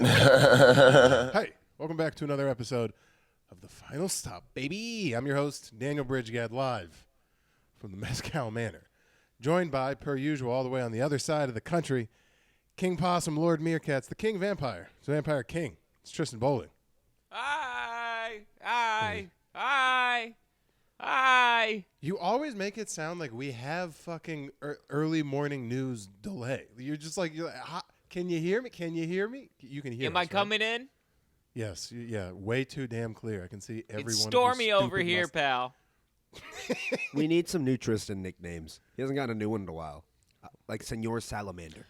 Hey, welcome back to another episode of The Final Stop, baby. I'm your host, Daniel Bridgegad, live from the Mezcal Manor. Joined by, per usual, all the way on the other side of the country, King Possum, Lord Meerkats, the King Vampire. It's Vampire King. It's Tristan Bowling. Hi. You always make it sound like we have fucking early morning news delay. You're like, can you hear me? Can you hear me? You can hear me. Am I coming in? Yes. Yeah. Way too damn clear. I can see everyone. It's stormy over here, pal. We need some new Tristan nicknames. He hasn't gotten a new one in a while. Like Senor Salamander.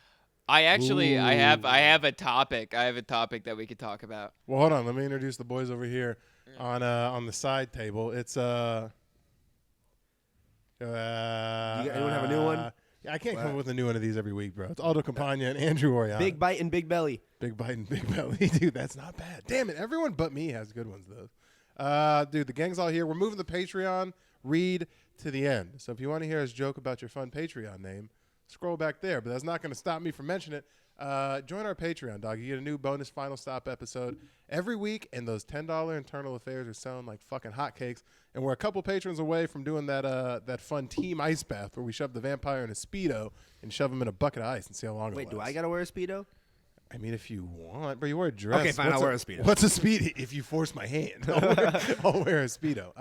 I have a topic. I have a topic that we could talk about. Well, hold on. Let me introduce the boys over here on the side table. It's anyone have a new one? I can't come up with a new one of these every week, bro. It's Aldo Campagna and Andrew Oriana. Big Bite and Big Belly. Big Bite and Big Belly. Dude, that's not bad. Damn it. Everyone but me has good ones, though. Dude, the gang's all here. We're moving the Patreon read to the end. So if you want to hear us joke about your fun Patreon name, scroll back there. But that's not going to stop me from mentioning it. Join our Patreon, dog. You get a new bonus Final Stop episode every week, and those $10 internal affairs are selling like fucking hotcakes. And we're a couple patrons away from doing that fun team ice bath where we shove the vampire in a Speedo and shove him in a bucket of ice and see how long it lasts. Wait, do I got to wear a Speedo? I mean, if you want, but you wear a dress. Okay, fine, I'll wear a Speedo. What's a Speedo? If you force my hand, I'll wear a Speedo.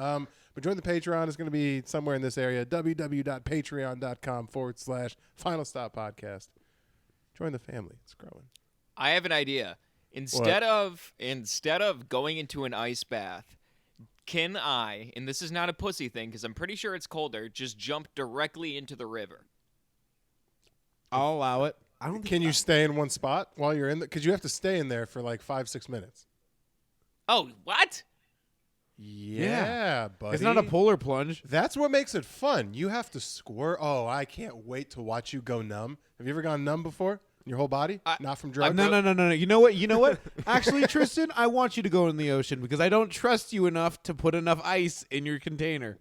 But join the Patreon. It's going to be somewhere in this area, www.patreon.com/Final Stop Podcast. Join the family. It's growing. I have an idea. Instead of going into an ice bath, can I, and this is not a pussy thing because I'm pretty sure it's colder, just jump directly into the river? I'll allow it. Can you stay in one spot while you're in there? Because you have to stay in there for like 5-6 minutes. Oh, what? Yeah, buddy. It's not a polar plunge. That's what makes it fun. You have to squirt. Oh, I can't wait to watch you go numb. Have you ever gone numb before? Your whole body? Not from drugs? No. You know what? Actually, Tristan, I want you to go in the ocean because I don't trust you enough to put enough ice in your container.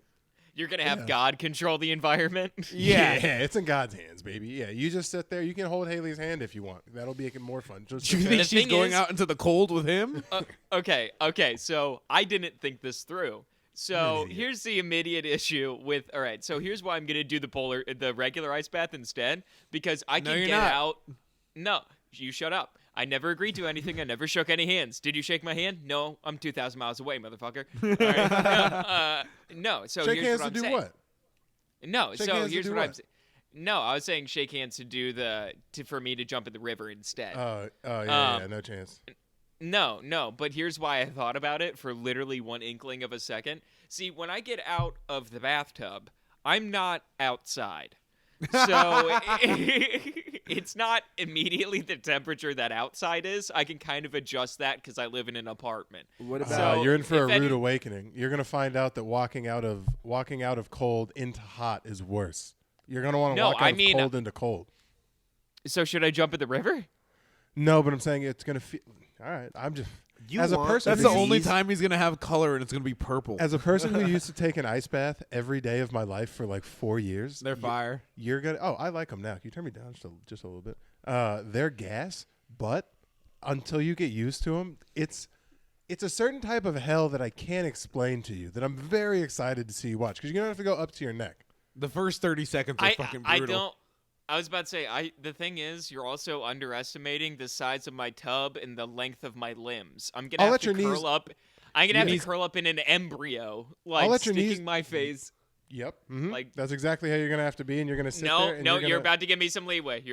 You're going to have God control the environment? Yeah, it's in God's hands, baby. Yeah, you just sit there. You can hold Haley's hand if you want. That'll make it more fun. Just Do you think she's going out into the cold with him? Okay. So I didn't think this through. So here's the immediate issue with. All right. So here's why I'm gonna do the regular ice bath instead because I can get out. No, you shut up. I never agreed to anything. I never shook any hands. Did you shake my hand? No, I'm 2,000 miles away, motherfucker. All right. No. So shake here's hands what I'm to do saying. what? No. Shake so hands here's to do what I'm what? saying. No, I was saying shake hands to do for me to jump in the river instead. Yeah, no chance. No, but here's why I thought about it for literally one inkling of a second. See, when I get out of the bathtub, I'm not outside. So it's not immediately the temperature that outside is. I can kind of adjust that because I live in an apartment. What about You're in for a rude awakening. You're going to find out that walking out of cold into hot is worse. You're going to want to walk out of cold into cold. So should I jump in the river? No, but I'm saying it's going to feel... All right, I'm just... As a person, That's the only time he's going to have color, and it's going to be purple. As a person who used to take an ice bath every day of my life for like 4 years, They're fire. You're gonna. Oh, I like them now. Can you turn me down just a little bit? They're gas, but until you get used to them, it's a certain type of hell that I can't explain to you. That I'm very excited to see you watch because you're gonna have to go up to your neck. The first 30 seconds are fucking brutal. I was about to say, the thing is, you're also underestimating the size of my tub and the length of my limbs. I'm gonna have to curl up. I'm gonna have to curl up in an embryo, like sticking my face. Yep. Mm-hmm. Like that's exactly how you're gonna have to be, and you're gonna sit there. And you're about to give me some leeway.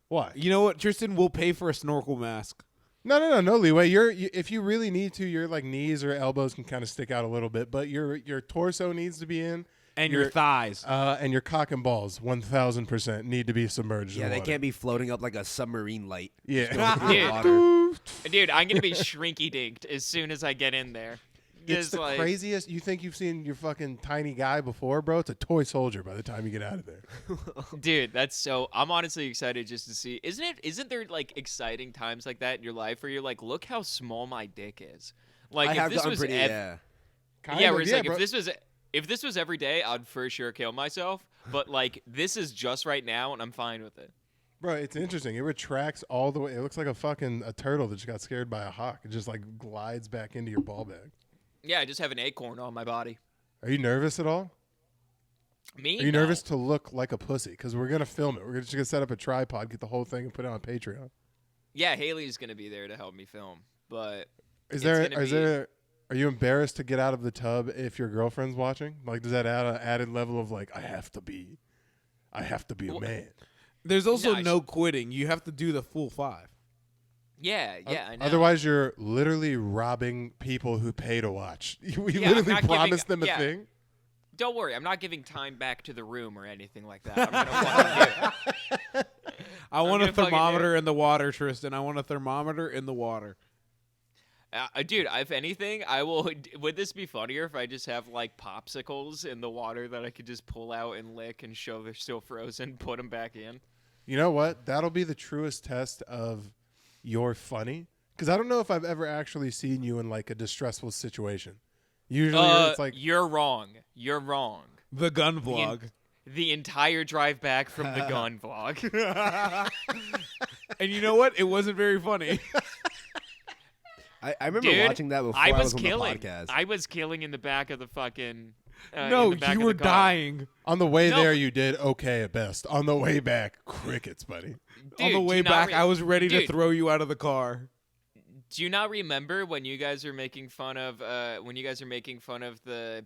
What? You know what, Tristan? We'll pay for a snorkel mask. No leeway. If you really need to, your like knees or elbows can kind of stick out a little bit, but your torso needs to be in. And your thighs. And your cock and balls, 1,000% need to be submerged in they water. can't be floating up like a submarine light. Yeah. Dude, I'm going to be shrinky-dinked as soon as I get in there. It's the craziest. You think you've seen your fucking tiny guy before, bro? It's a toy soldier by the time you get out of there. Dude, that's so... I'm honestly excited just to see... Isn't there, like, exciting times like that in your life where you're like, look how small my dick is? Like, if this was... If this was every day, I'd for sure kill myself. But, like, this is just right now, and I'm fine with it. Bro, it's interesting. It retracts all the way. It looks like a turtle that just got scared by a hawk. It just like glides back into your ball bag. Yeah, I just have an acorn on my body. Are you nervous at all? Me? Are you No. nervous to look like a pussy? Because we're gonna film it. We're just gonna set up a tripod, get the whole thing, and put it on Patreon. Yeah, Haley's gonna be there to help me film, but Are you embarrassed to get out of the tub if your girlfriend's watching? Like, does that add an added level of like, I have to be a man? There's also No, no quitting. You have to do the full 5. yeah, I know. Otherwise, you're literally robbing people who pay to watch. You Yeah, I'm literally not giving- promise them a yeah. thing. Don't worry, I'm not giving time back to the room or anything like that. I'm gonna fucking do it. I want a gonna fucking do thermometer in the water, Tristan. I want a thermometer in the water. Dude, if anything, I will. Would this be funnier if I just have like popsicles in the water that I could just pull out and lick and show they're still frozen, put them back in? You know what? That'll be the truest test of you're funny. Because I don't know if I've ever actually seen you in like a distressful situation. Usually, it's like You're wrong. You're wrong. The gun vlog. The entire drive back from the gun vlog. And you know what? It wasn't very funny. I remember Dude, watching that before I was on killing. the podcast. I was killing in the back of the fucking. No, in the back you of were the car. dying. on the way No. there, you did okay at best. On the way back, crickets, buddy. On Dude, the do way you not back, I was ready to Dude. throw you out of the car. Do you not remember when you guys are making fun of the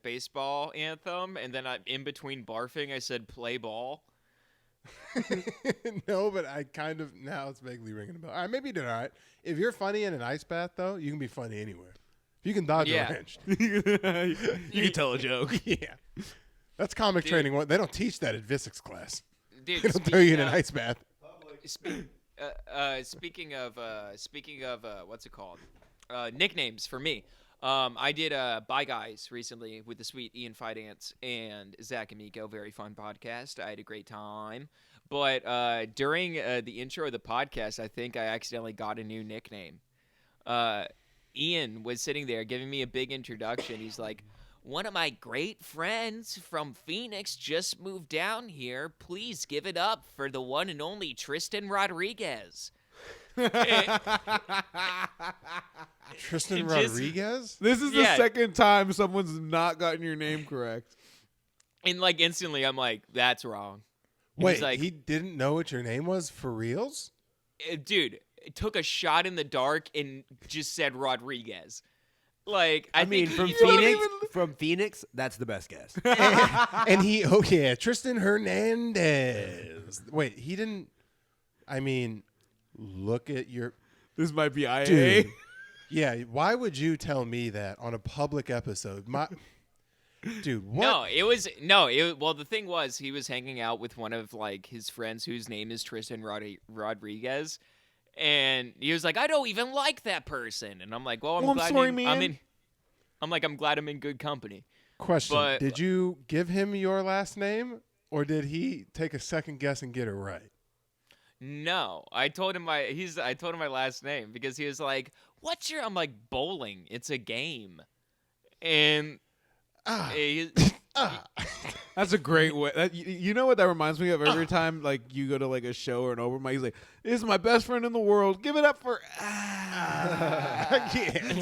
baseball anthem, and then in between barfing, I said play ball? No, but I kind of now it's vaguely ringing a bell. All right, maybe you did all right. If you're funny in an ice bath, though, you can be funny anywhere. If you can dodge Yeah. a wrench, You can tell a joke. yeah, that's comic Dude. training. They don't teach that at physics class. Dude, They don't throw you in an speaking ice bath. speaking of what's it called? Nicknames for me. I did Bye Guys recently with the sweet Ian Fidance and Zach Amico. Very fun podcast. I had a great time. But during the intro of the podcast, I think I accidentally got a new nickname. Ian was sitting there giving me a big introduction. He's like, one of my great friends from Phoenix just moved down here. Please give it up for the one and only Tristan Rodriguez. Tristan It just- Rodriguez. This is the Yeah. second time someone's not gotten your name correct. And like instantly, I'm like, that's wrong. And Wait, he's like, he didn't know what your name was for reals? Dude, it took a shot in the dark and just said Rodriguez. Like, I mean, think from he- Phoenix, that's the best guess. And he, oh yeah, Tristan Hernandez. Wait, he didn't. I mean, look at your This might be IA. dude. Yeah, why would you tell me that on a public episode? My dude, what? Well, the thing was, he was hanging out with one of like his friends whose name is Tristan Rodriguez, and he was like, I don't even like that person, and I'm like, well, I'm Well, I'm glad sorry, I'm man. in. I'm like, I'm glad I'm in good company. Question: but- did you give him your last name, or did he take a second guess and get it right? No, I told him my last name because he was like, "What's your?" I'm like, "Bowling. It's a game." And he- That's a great way. You know what that reminds me of? Every time like you go to like a show or an open mic, he's like, "This is my best friend in the world. Give it up for." Yeah,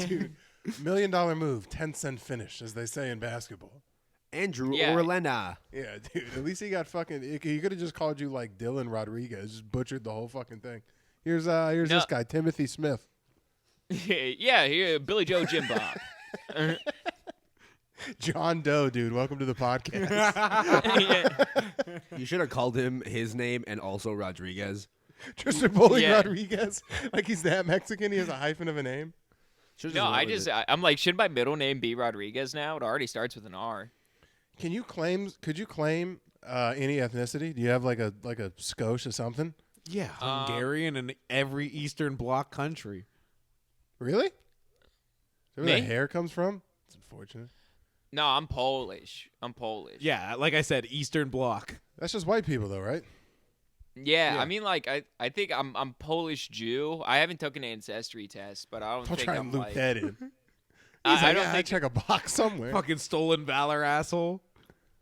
dude. $1 million move, 10-cent finish, as they say in basketball. Andrew Yeah. Orlena. Yeah, dude. At least he got fucking. He could have just called you like Dylan Rodriguez, just butchered the whole fucking thing. Here's No. this guy, Timothy Smith. yeah, here, Billy Joe Jim Bob. John Doe, dude. Welcome to the podcast. You should have called him his name and also Rodriguez. Tristan Bowling Yeah. Rodriguez. Like he's that Mexican. He has a hyphen of a name. Should've No, went with it. I'm like, should my middle name be Rodriguez now? It already starts with an R. Could you claim any ethnicity? Do you have like a skosh or something? Yeah, Hungarian and every Eastern Bloc country. Really? Is that where Me? the hair comes from? It's unfortunate. No, I'm Polish. Yeah, like I said, Eastern Bloc. That's just white people, though, right? Yeah, Yeah. I mean, like, I think I'm Polish Jew. I haven't taken an ancestry test, but I don't I'll think try I'm and loop like. that in. I I don't don't think. check a box somewhere. Fucking stolen valor asshole.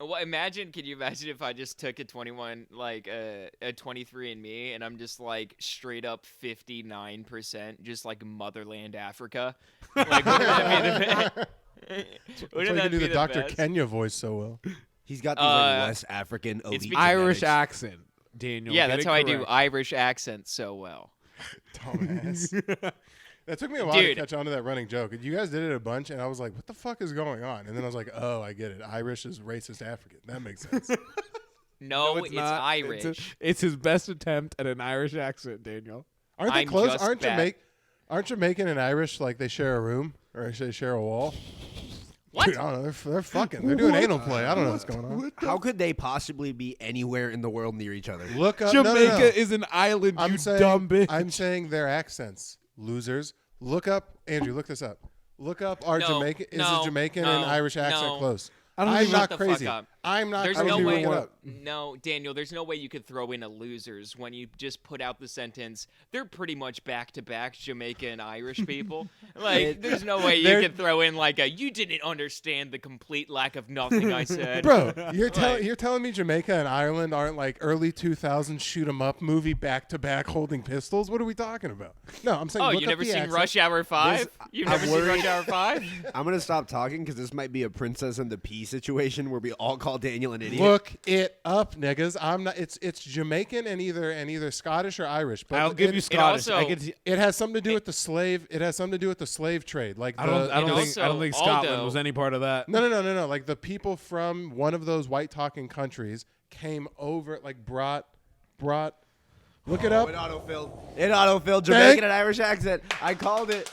Well, imagine. Can you imagine if I just took a 21, like a 23andMe, and I'm just like straight up 59%, just like motherland Africa? Like, wouldn't that be the That's why wouldn't you that can do be the the Dr. best? Kenya voice so well. He's got these like West African elite because- Irish genetics. accent, Daniel. Yeah, Get that's it how I do correct. Irish accent so well. Dumbass. That took me a while Dude. to catch on to that running joke. You guys did it a bunch, and I was like, what the fuck is going on? And then I was like, oh, I get it. Irish is racist African. That makes sense. No, No, it's not. Irish. It's his best attempt at an Irish accent, Daniel. Aren't they I'm close? just Aren't Jamaican and Irish like they share a room or they share a wall? What? Dude, I don't know. They're fucking. They're doing anal play. I don't know what's going on. How could they possibly be anywhere in the world near each other? Look up. Jamaica no, no, no. is an island, I'm you saying, dumb bitch. I'm saying their accents. Losers. Look up, Andrew. Look this up. Look up our No, Jamaican. Is no, a Jamaican no, and Irish accent no. close? I don't I'm even- not Shut the fuck crazy. up. I'm not. There's crazy. no Look way. it up. No, Daniel, there's no way you could throw in a losers when you just put out the sentence. They're pretty much back to back Jamaica and Irish people. Like, there's no way you They're- could throw in like a you didn't understand the complete lack of nothing I said. Bro, you're Like- telling me Jamaica and Ireland aren't like early 2000s shoot 'em up movie back to back holding pistols? What are we talking about? No, I'm saying. Oh, look you up never the seen accent. Rush Hour 5? You've I'm never seen worried- Rush Hour 5? I'm gonna stop talking because this might be a Princess and the Pea situation where we all call Daniel an idiot. Look it up, niggas. I'm not. It's Jamaican and either Scottish or Irish. But I'll give it, you Scottish. also- I could. It has something to do with the slave. It has something to do with the slave trade. Like I don't. the, I don't and think. I don't think also, Scotland Aldo- was any part of that. No. Like the people from one of those white talking countries came over. Like brought. Look it up. It autofilled Jamaican and Irish accent. I called it.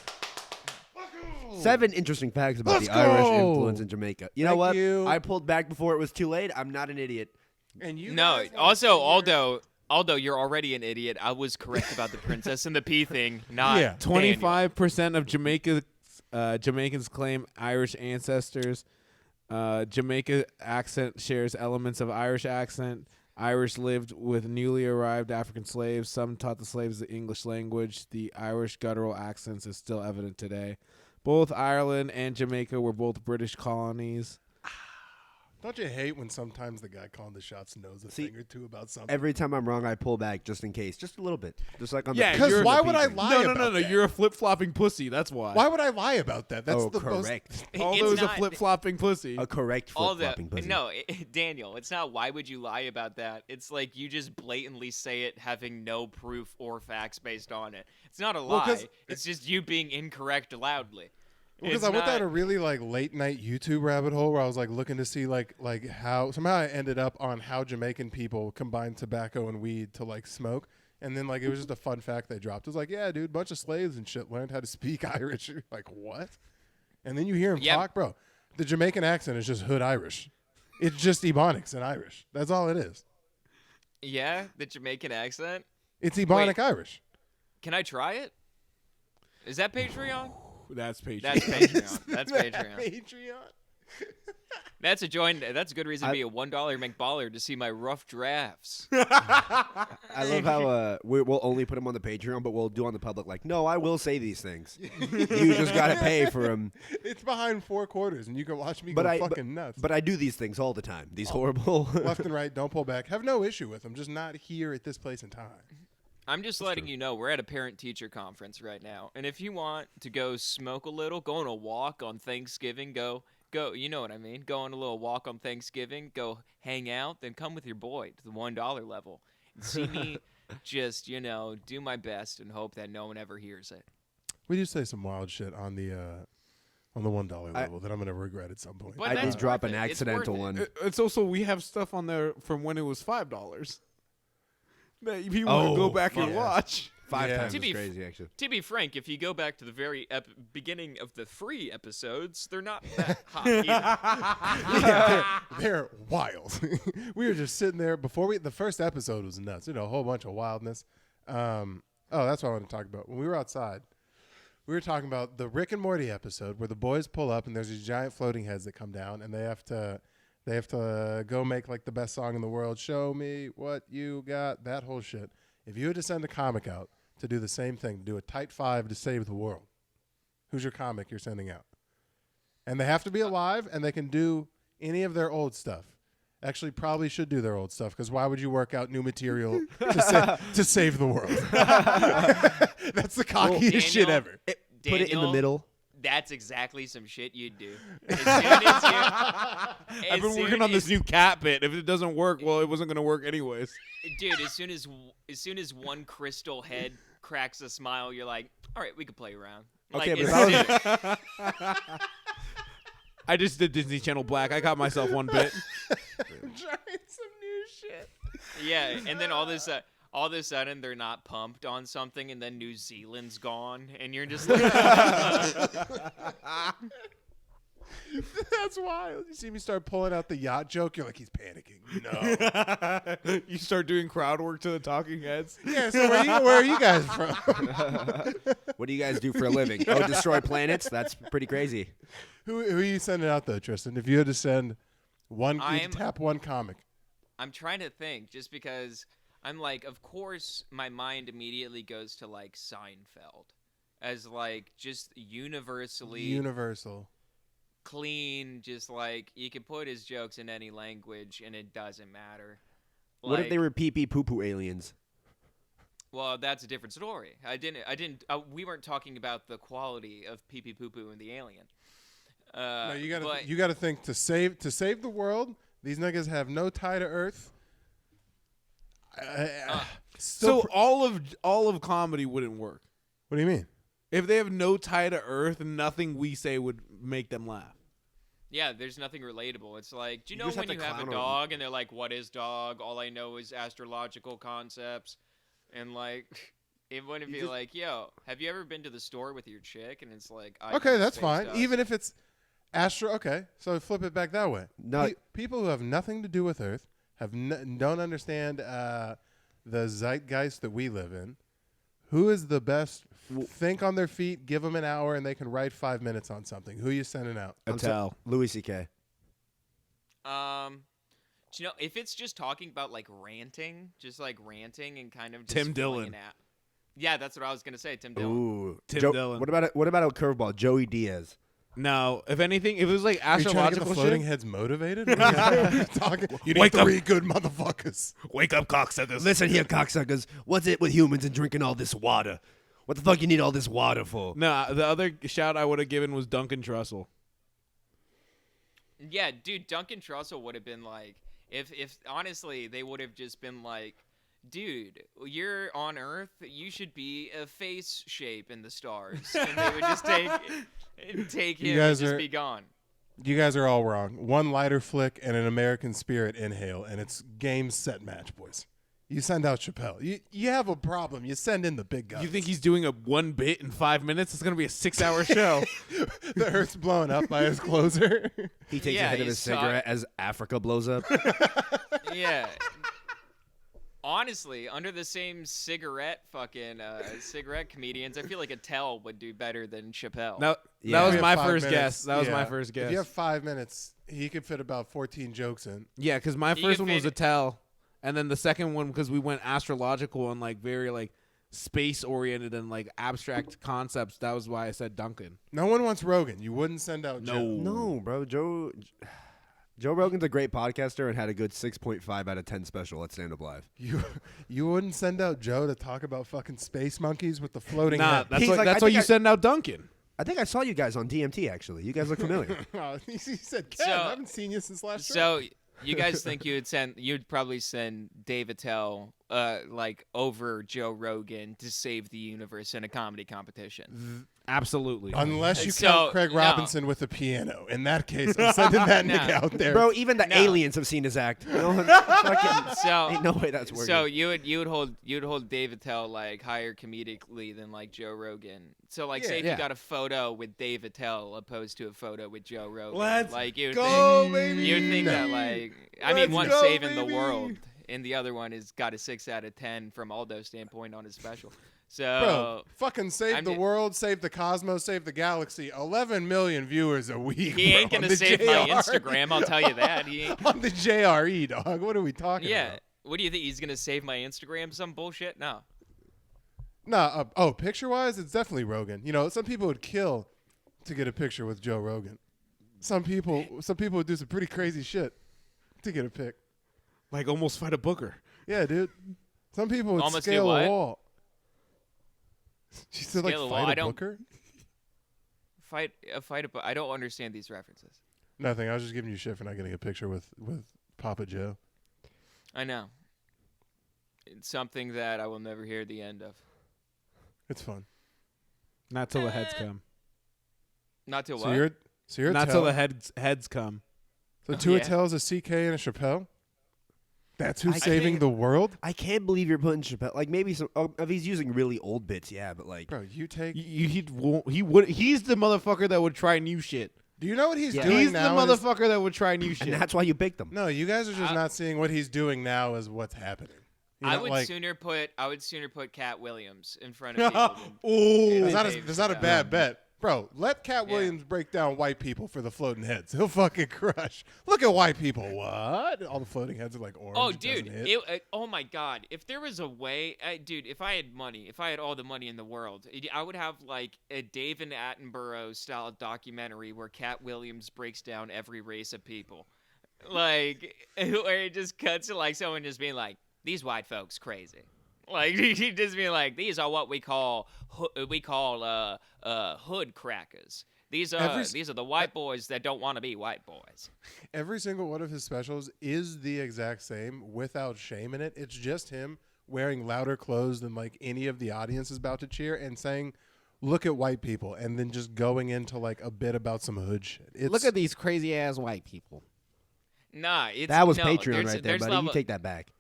7 interesting facts about Let's the Irish go. influence in Jamaica. You know Thank what? you. I pulled back before it was too late. I'm not an idiot. And you No, guys have also, here- Aldo, you're already an idiot. I was correct about the Princess and the Pea thing, not Yeah. 25% of Jamaicans claim Irish ancestors. Jamaica accent shares elements of Irish accent. Irish lived with newly arrived African slaves. Some taught the slaves the English language. The Irish guttural accents is still evident today. Both Ireland and Jamaica were both British colonies. Don't you hate when sometimes the guy calling the shots knows a See, thing or two about something? Every time I'm wrong, I pull back just in case, just a little bit, just like on Yeah, the. 'Cause you're- why would I lie No, about that? You're a flip flopping pussy. That's why. Why would I lie about that? That's Oh, the most. correct. Aldo's It's a not- flip flopping pussy. A correct All flip the flopping pussy. no, Daniel, it's not why would you lie about that? It's like you just blatantly say it having no proof or facts based on it. It's not a Well, lie. 'cause It's just you being incorrect loudly. Because It's I went down not- a really like late night YouTube rabbit hole where I was like looking to see like how somehow I ended up on how Jamaican people combine tobacco and weed to like smoke, and then like it was just a fun fact they dropped. It was like, yeah, dude, bunch of slaves and shit learned how to speak Irish. You're like, what? And then you hear him Yep. talk, bro. The Jamaican accent is just hood Irish. It's just Ebonics in Irish. That's all it is. Yeah, the Jamaican accent. It's Ebonic Wait. Irish. Can I try it? Is that Patreon? That's Patreon. That's Patreon. That's Patreon. Patreon. That's a join. That's a good reason to be a $1 McBaller to see my rough drafts. I love how we'll only put them on the Patreon, but we'll do on the public. Like, no, I will say these things. You just gotta pay for them. It's behind 4 quarters, and you can watch me But go I, fucking nuts. but I do these things all the time. These horrible. Left and right, don't pull back. Have no issue with them. Just not here at this place and time. I'm just letting you know we're at a parent-teacher conference right now, and if you want to go smoke a little, go on a walk on Thanksgiving, go. You know what I mean? Go on a little walk on Thanksgiving, go hang out, then come with your boy to the $1 level and see me just do my best and hope that no one ever hears it. We do say some wild shit on the $1 level that I'm gonna regret at some point. But I that's did drop worth an it. It's accidental worth it. one. It's also we have stuff on there from when it was $5. That if you want to go back and yeah. watch. 5 Yeah. times To is be- crazy, actually. To be frank, if you go back to the very beginning of the free episodes, they're not that hot either. They're wild. We were just sitting there before the first episode was nuts. A whole bunch of wildness. Oh, that's what I want to talk about. When we were outside, we were talking about the Rick and Morty episode where the boys pull up and there's these giant floating heads that come down and they have to go make like the best song in the world. Show me what you got. That whole shit. If you had to send a comic out to do the same thing, to do a tight 5 to save the world, who's your comic you're sending out? And they have to be alive and they can do any of their old stuff. actually probably should do their old stuff, because why would you work out new material to save the world? That's the cockiest shit Daniel, ever. Put it in the Daniel, middle. That's exactly some shit you'd do. As soon as I've been working on this new cat bit. If it doesn't work, well, it wasn't gonna work anyways. Dude, as soon as one crystal head cracks a smile, you're like, all right, we could play around. Okay, Like, but as if I soon- I just did Disney Channel Black. I got myself one bit. Trying some new shit. yeah, and then all of a sudden they're not pumped on something, and then New Zealand's gone, and you're just like, That's wild. You see me start pulling out the yacht joke, you're like, he's panicking. No. You start doing crowd work to the Talking Heads. Yeah, so where are you guys from? What do you guys do for a living? Oh, destroy planets? That's pretty crazy. Who are you sending out, though, Tristan? If you had to send one, you could tap one comic. I'm trying to think, just because I'm like, of course, my mind immediately goes to like Seinfeld as like just Universal. clean, just like you can put his jokes in any language and it doesn't matter. What if Like, they were pee-pee poo-poo aliens? Well, that's a different story. We weren't talking about the quality of pee pee poo poo and the alien. No, but- you gotta think to save the world. These niggas have no tie to Earth. So all of comedy wouldn't work. What do you mean? If they have no tie to Earth, nothing we say would make them laugh. Yeah, there's nothing relatable. It's like, do you You know just have when to you have a clown 'em. dog and they're like, what is dog? All I know is astrological concepts. And like, it wouldn't be like, yo, have you ever been to the store with your chick? And it's like, Okay, that's space fine. dust. Even if it's okay, so flip it back that way. No. People who have nothing to do with Earth don't understand the zeitgeist that we live in. Who is the best? Think on their feet. Give them an hour, and they can write 5 minutes on something. Who are you sending out? Attell. Louis C.K. Do you know, if it's just talking about like ranting, and kind of just Tim filling Dillon. an app. Yeah, that's what I was gonna say. Tim Dillon. Ooh, Tim Dillon. What about a curveball? Joey Diaz. No, if anything, if it was like Are you trying to get the astrological floating shit. heads motivated? What are you talking? You need Wake up. 3 good motherfuckers. Wake up, cocksuckers. Listen here, cocksuckers. What's it with humans and drinking all this water? What the fuck you need all this water for? No, the other shout I would have given was Duncan Trussell. Yeah, dude, Duncan Trussell would have been like, if honestly, they would have just been like, dude, you're on Earth, you should be a face shape in the stars, and they would just take You him guys and just are- be gone. You guys are all wrong. One lighter flick and an American Spirit inhale, and it's game, set, match, boys. You send out Chappelle. You have a problem. You send in the big guys. You think he's doing a one bit in 5 minutes? It's gonna be a 6-hour show. the Earth's blowing up by his closer? He takes Yeah, a hit of you his saw cigarette as Africa blows up. Yeah. Honestly, under the same cigarette comedians, I feel like Attell would do better than Chappelle. That Yeah. was We have my 5 first minutes. guess. That was Yeah. my first guess. If you have 5 minutes, he could fit about 14 jokes in. Yeah, because my You first can one was fit- Attell, and then the second one because we went astrological and like very like space oriented and like abstract concepts. That was why I said Duncan. No one wants Rogan. You wouldn't send out Joe. No, bro. Joe Rogan's a great podcaster and had a good 6.5 out of 10 special at Stand Up Live. You wouldn't send out Joe to talk about fucking space monkeys with the floating Nah, head. that's He's why, like, that's I why think you I- send out Duncan. I think I saw you guys on DMT, actually. You guys look familiar. Oh, he said, Ken, So- I haven't seen you since last trip. So you guys think you'd probably send Dave Attell like over Joe Rogan to save the universe in a comedy competition? Absolutely. Unless you So, count Craig no. Robinson with a piano. In that case, I'm sending that No. nigga out there. Bro, even the No. aliens have seen his act. No one fucking, So ain't no way that's working. So you would hold Dave Attell like higher comedically than like Joe Rogan. So like say if Yeah. you got a photo with Dave Attell opposed to a photo with Joe Rogan. Let's like you go, think, baby. You'd think that like I mean Let's one's go, saving baby. the world and the other one has got a 6 out of 10 from Aldo's standpoint on his special. So Bro, fucking save I'm the ju- world, save the cosmos, save the galaxy. 11 million viewers a week. he ain't bro, on gonna the save my JR. Instagram, I'll tell you that. He ain't. On the JRE, dog. What are we talking Yeah. about? What do you think? He's gonna save my Instagram? Some bullshit? No. Nah, picture-wise, it's definitely Rogan. You know, some people would kill to get a picture with Joe Rogan. Some people would do some pretty crazy shit. to get a pic. Like almost fight a booker. Yeah, dude. Some people would Almost do scale what? a wall. She said like Scale a wall? fight I a don't- booker. Fight. I don't understand these references. Nothing. I was just giving you shit for not getting a picture with Papa Joe. I know. It's something that I will never hear the end of. It's fun. Not till the heads come. Not till So what? you're Not Attell. till the heads come. So two yeah. Attell's, a CK, and a Chappelle. That's who's I saving can't- the world, I can't believe you're putting Chappelle. Like maybe some. Oh, if he's using really old bits, yeah, but like. bro. You take. He would. He's the motherfucker that would try new shit. Do you know what he's Yeah. doing He's the now? in his- motherfucker that would try new shit. And that's why you picked him. No, you guys are just not seeing what he's doing now as what's happening. You I know, would like, sooner put Cat Williams in front of people. Oh, That's not, Dave that's not a Chappelle. bad bet. Bro, let Cat Yeah. Williams break down white people for the floating heads. He'll fucking crush. Look at white people. What? All the floating heads are like orange. Oh, It dude! doesn't hit. Oh my God! If there was a way, dude, if I had money, if I had all the money in the world, I would have like a David Attenborough style documentary where Cat Williams breaks down every race of people, like where it just cuts to like someone just being like, "These white folks crazy." Like he just be like, "These are what we call hood crackers. These are the white boys that don't want to be white boys." Every single one of his specials is the exact same without shame in it. It's just him wearing louder clothes than like any of the audience is about to cheer and saying, "Look at white people," and then just going into like a bit about some hood shit. It's, look at these crazy ass white people. Nah, it's That was no, Patreon there's- right there, there's buddy. level- You take that back.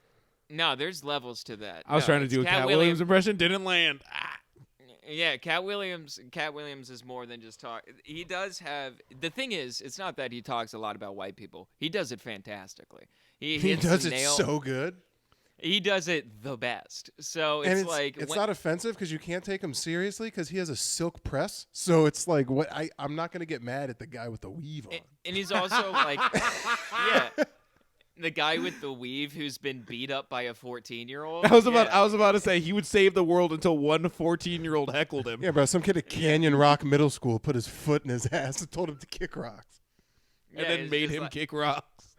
No, there's levels to that. I was No, trying to it's do a Cat Williams impression, didn't land. Ah. Yeah, Cat Williams is more than just talk. He does have the thing is, it's not that he talks a lot about white people. He does it fantastically. He hits does the it nail. so good. He does it the best. So And it's like it's when- not offensive because you can't take him seriously because he has a silk press. So it's like what I'm not gonna get mad at the guy with the weave on. and he's also like, yeah, the guy with the weave who's been beat up by a 14-year-old. I was about to say he would save the world until one 14-year-old heckled him. Yeah, bro. Some kid at Canyon Rock Middle School put his foot in his ass and told him to kick rocks. And then made him kick rocks.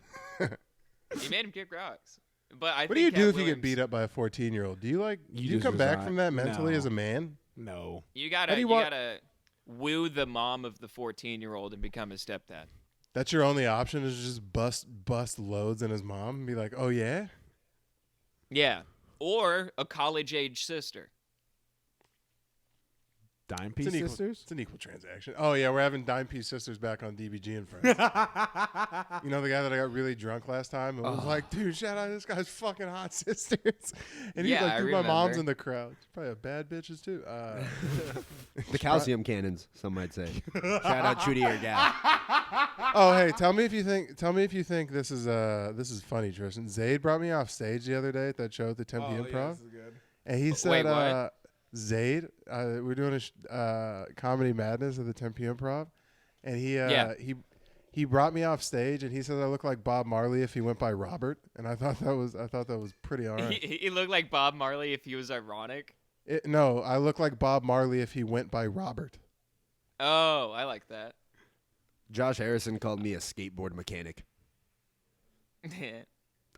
He made him kick rocks. But I What do think you do Cat if you get Williams- beat up by a 14-year-old? Do you like? You do you just come back resign. from that mentally No. as a man? No. You How gotta do you you want- gotta woo the mom of the 14-year-old and become his stepdad. That's your only option is just bust loads in his mom and be like, oh yeah. Yeah. Or a college-age sister. Dime It's Piece an, equal, Sisters? it's an equal transaction. Oh yeah, we're having Dime Piece Sisters back on DBG and Friends. You know the guy that I got really drunk last time and was like, dude, shout out this guy's fucking hot sisters. And he's Yeah, like, I dude, my mom's remember. in the crowd. Probably have bad bitches too. The calcium cannons, some might say. Shout out Trudy or Gal. Oh hey, tell me if you think this is funny, Tristan. Zayd brought me off stage the other day at that show at the Tempe Improv. And he said, what? Zayd, we're doing a Comedy Madness at the Tempe Improv, and he brought me off stage, and he said I look like Bob Marley if he went by Robert, and I thought that was pretty alright. He looked like Bob Marley if he was ironic. No, I look like Bob Marley if he went by Robert. Oh, I like that. Josh Harrison called me a skateboard mechanic.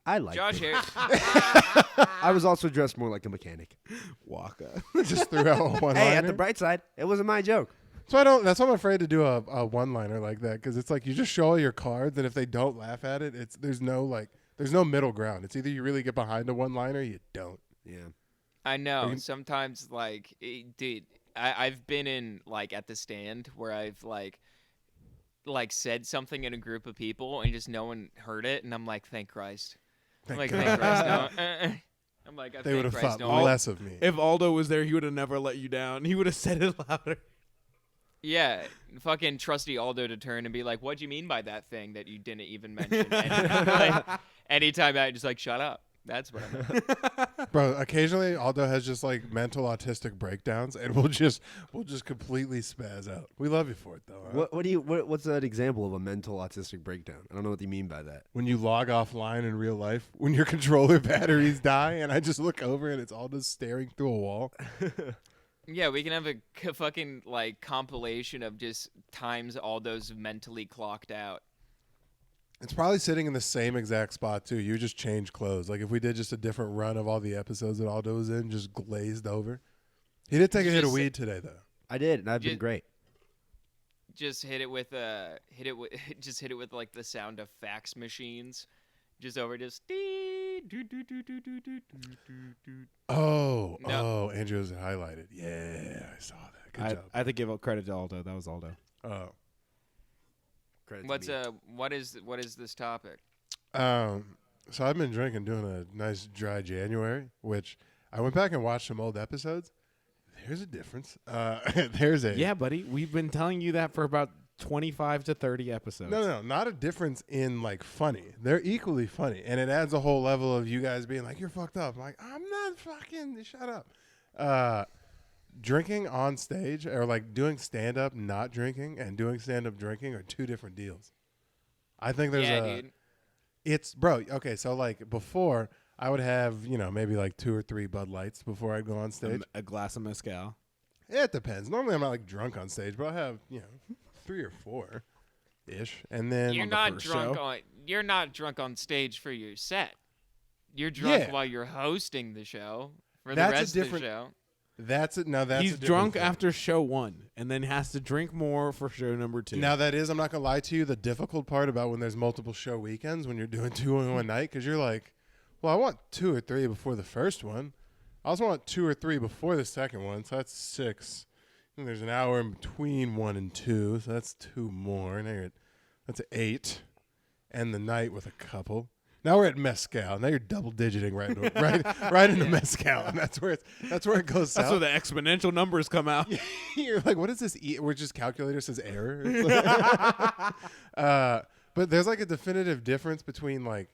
I like Josh it. Harris. I was also dressed more like a mechanic. Waka. Just threw out one Hey, liner. at the bright side, it wasn't my joke. So that's why I'm afraid to do a one-liner like that because it's like you just show all your cards, and if they don't laugh at it, there's no middle ground. It's either you really get behind a one-liner, or you don't. Yeah. I know. you- Sometimes, like, dude, I've been in like at the stand where I've like said something in a group of people and just no one heard it, and I'm like, thank Christ. I'm like, thank Christ, no. I'm like, They would thank have Christ, thought no. less of me. If Aldo was there, he would have never let you down. He would have said it louder. Yeah, fucking trusty Aldo to turn and be like, "What'd you mean by that thing that you didn't even mention?" And, like, anytime I just like, shut up. That's what I meant. Bro, occasionally Aldo has just like mental autistic breakdowns, and we'll just completely spaz out. We love you for it though. Huh? What's an example of a mental autistic breakdown? I don't know what you mean by that. When you log offline in real life, when your controller batteries die, and I just look over and it's Aldo staring through a wall. Yeah, we can have a fucking like compilation of just times Aldo's mentally clocked out. It's probably sitting in the same exact spot too. You just change clothes. Like if we did just a different run of all the episodes that Aldo was in, just glazed over. He did take a hit of weed today though. I did, and I've been great. Just hit it with just hit it with like the sound of fax machines, just over just. Oh, Andrew's highlighted. Yeah, I saw that. Good job. I have to give credit to Aldo. That was Aldo. Oh. What is this topic? So I've been drinking, doing a nice dry January, which I went back and watched some old episodes. There's a difference. Yeah, buddy. We've been telling you that for about 25 to 30 episodes. No, not a difference in like funny. They're equally funny, and it adds a whole level of you guys being like, "You're fucked up." I'm like, I'm not fucking. Shut up. Drinking on stage or like doing stand up, not drinking, and doing stand up drinking are two different deals. I think there's dude. It's bro. Okay, so like before, I would have maybe like 2 or 3 Bud Lights before I'd go on stage. A glass of mezcal. It depends. Normally, I'm not like drunk on stage, but I'll have 3 or 4 ish, and then You're not drunk on stage for your set. You're drunk while you're hosting the show for the rest of the show. That's it. Now that's he's drunk after show 1, and then has to drink more for show number 2. Now that is, I'm not gonna lie to you, the difficult part about when there's multiple show weekends when you're doing 2 in one night, because you're like, well, I want 2 or 3 before the first one. I also want 2 or 3 before the second one, so that's 6. And there's an hour in between 1 and 2, so that's 2 more. Now that's 8, and the night with a couple. Now we're at mezcal. Now you're double digiting right into mezcal, and that's where it goes south. That's where the exponential numbers come out. You're like, what is this? We're just calculator says error. But there's like a definitive difference between like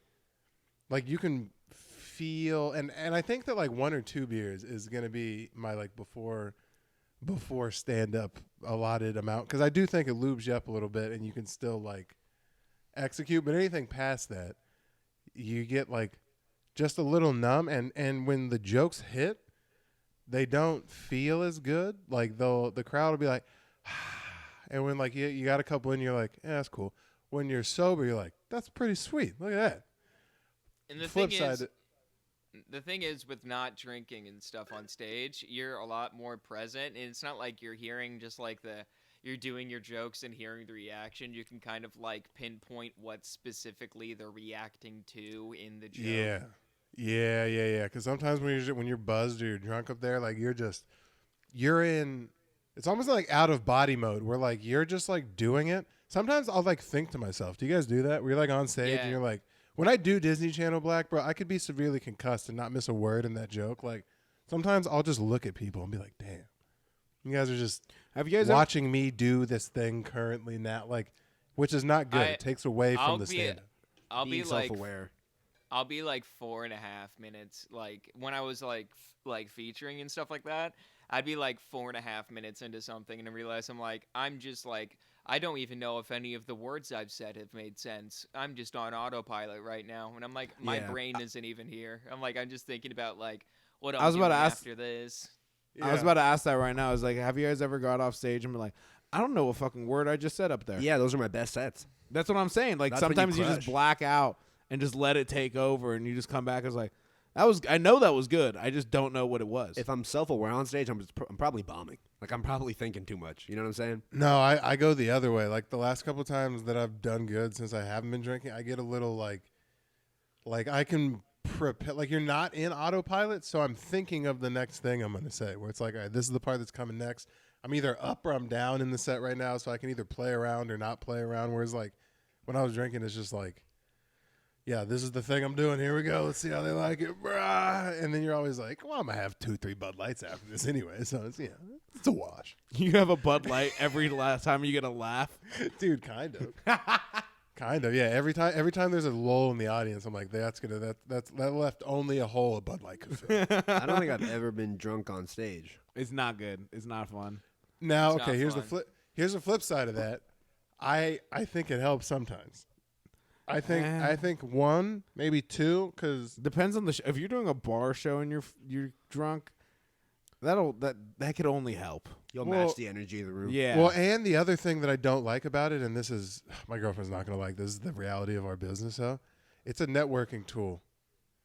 you can feel, and I think that like 1 or 2 beers is gonna be my like before stand up allotted amount, because I do think it lubes you up a little bit, and you can still like execute. But anything past that, you get like just a little numb, and when the jokes hit, they don't feel as good. Like the crowd will be like, and when like you got a couple in, you're like, yeah, that's cool. When you're sober, you're like, that's pretty sweet. Look at that. And the thing is with not drinking and stuff on stage, you're a lot more present, and it's not like you're hearing just like you're doing your jokes and hearing the reaction. You can kind of like pinpoint what specifically they're reacting to in the joke. Yeah. Because sometimes when you're buzzed or you're drunk up there, like you're in. It's almost like out of body mode, where like you're just like doing it. Sometimes I'll like think to myself, do you guys do that? Where you're like on stage and you're like, when I do Disney Channel Black, bro, I could be severely concussed and not miss a word in that joke. Like sometimes I'll just look at people and be like, damn, you guys are just watching me do this thing currently now, like, which is not good. It takes away from the stand-up. I'll be self-aware. I'll be like 4.5 minutes. Like when I was like featuring and stuff like that, I'd be like 4.5 minutes into something and I realize I'm just like, I don't even know if any of the words I've said have made sense. I'm just on autopilot right now. And I'm like, my brain isn't even here. I'm just thinking about like what I'm doing after this. I was about to ask that right now. I was like, have you guys ever got off stage and been like, I don't know what fucking word I just said up there? Yeah, those are my best sets. That's what I'm saying. Like sometimes you just black out and just let it take over, and you just come back as like, I know that was good. I just don't know what it was. If I'm self-aware on stage, I'm probably bombing. Like I'm probably thinking too much. You know what I'm saying? No, I go the other way. Like the last couple of times that I've done good since I haven't been drinking, I get a little like I can prepare. Like you're not in autopilot, so I'm thinking of the next thing I'm going to say. Where it's like, all right, this is the part that's coming next. I'm either up or I'm down in the set right now, so I can either play around or not play around. Whereas like when I was drinking, it's just like, yeah, this is the thing I'm doing. Here we go. Let's see how they like it. Brah. And then you're always like, well, I'm going to have 2-3 Bud Lights after this anyway. So it's, it's a wash. You have a Bud Light every last time you get a laugh? Dude, kind of. Kind of, yeah. Every time there's a lull in the audience, I'm like, that left only a hole a Bud Light could fill. I don't think I've ever been drunk on stage. It's not good. It's not fun. Now, okay, here's the flip side of that. I think it helps sometimes. I think 1, maybe 2, because depends on if you're doing a bar show and you're drunk, That could only help. You'll Well, match the energy of the room. Yeah. Well, and the other thing that I don't like about it, and this is my girlfriend's not going to like this, is the reality of our business. Though, it's a networking tool.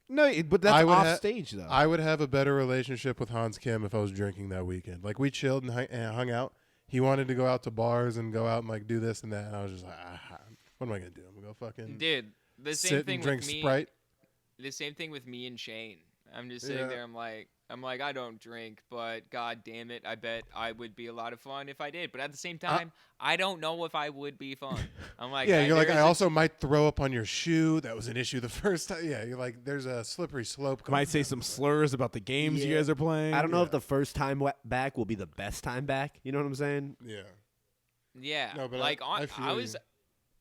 no, but that's I would off ha- stage though. I would have a better relationship with Hans Kim if I was drinking that weekend. Like we chilled and hung out. He wanted to go out to bars and go out and like do this and that, and I was just like, what am I gonna do? I'm gonna go fucking Dude, the same sit thing and drink with me. Sprite. The same thing with me and Shane. I'm just sitting Yeah. there. I'm like, I don't drink, but god damn it, I bet I would be a lot of fun if I did. But at the same time, I don't know if I would be fun. I'm like, Yeah, you're like, there I is a- also might throw up on your shoe. That was an issue the first time. Yeah, you're like, there's a slippery slope. Might say some slurs about the games you Yeah. guys are playing. I don't know Yeah. if the first time back will be the best time back. You know what I'm saying? Yeah. Yeah, No, but like I feel I was you.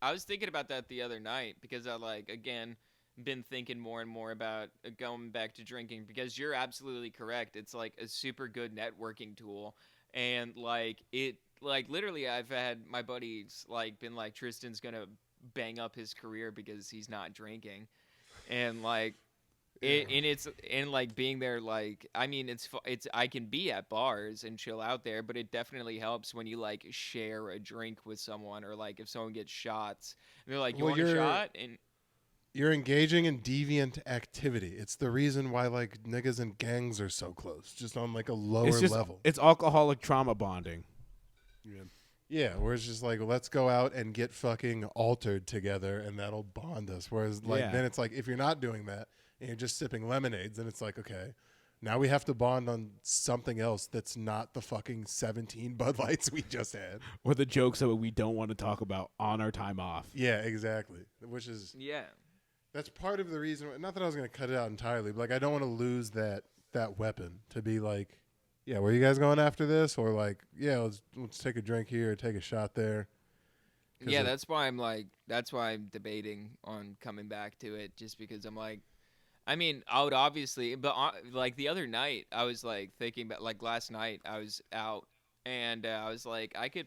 I was thinking about that the other night because I like again been thinking more and more about going back to drinking because you're absolutely correct. It's like a super good networking tool and like it like literally I've had my buddies like been like Tristan's going to bang up his career because he's not drinking. And like and like being there like I mean it's I can be at bars and chill out there but it definitely helps when you like share a drink with someone or like if someone gets shots and they're like you Well, want a you're- shot and You're engaging in deviant activity. It's the reason why like niggas and gangs are so close, just on like a lower It's just level. it's alcoholic trauma bonding. Yeah, where it's just like, let's go out and get fucking altered together, and that'll bond us. Whereas like Yeah. then it's like if you're not doing that and you're just sipping lemonades, then it's like, okay, now we have to bond on something else that's not the fucking 17 Bud Lights we just had. Or the jokes that we don't want to talk about on our time off. Yeah, exactly. Which is yeah. that's part of the reason. Not that I was going to cut it out entirely, but like I don't want to lose that weapon to be like, yeah, where you guys going after this? Or like, yeah, let's take a drink here, or take a shot there. 'Cause Yeah, it- that's why I'm debating on coming back to it just because I'm like I mean, I would obviously but like the other night I was like thinking about like last night I was out and I was like I could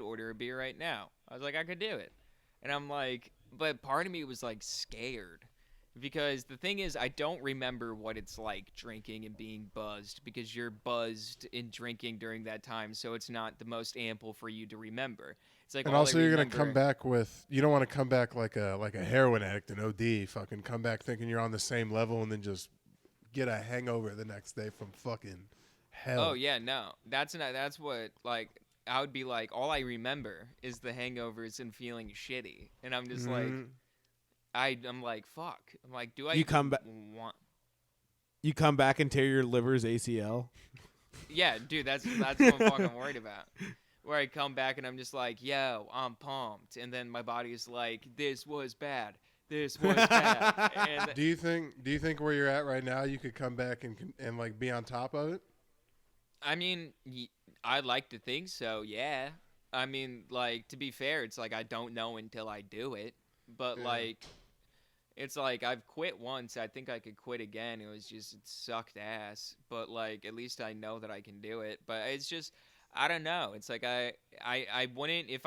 order a beer right now. I was like I could do it. And I'm like but part of me was like scared because the thing is I don't remember what it's like drinking and being buzzed because you're buzzed in drinking during that time so it's not the most ample for you to remember. It's like And all I also, you're gonna come remember- back with. You don't want to come back like a heroin addict, an OD. Fucking come back thinking you're on the same level, and then just get a hangover the next day from fucking hell. Oh yeah, no. That's what like I would be like all I remember is the hangovers and feeling shitty. And I'm just like Mhm. I'm like fuck. I'm like do I You come even want You come back and tear your liver's ACL. Yeah, dude, that's what I'm fucking worried about. Where I come back and I'm just like, yo, I'm pumped. And then my body's like, this was bad. This was bad. And Do you think where you're at right now, you could come back and like be on top of it? I mean, I'd like to think so, yeah. I mean, like, to be fair, it's like I don't know until I do it. But, Yeah. like, it's like I've quit once. I think I could quit again. It sucked ass. But, like, at least I know that I can do it. But it's just, I don't know. It's like I wouldn't, if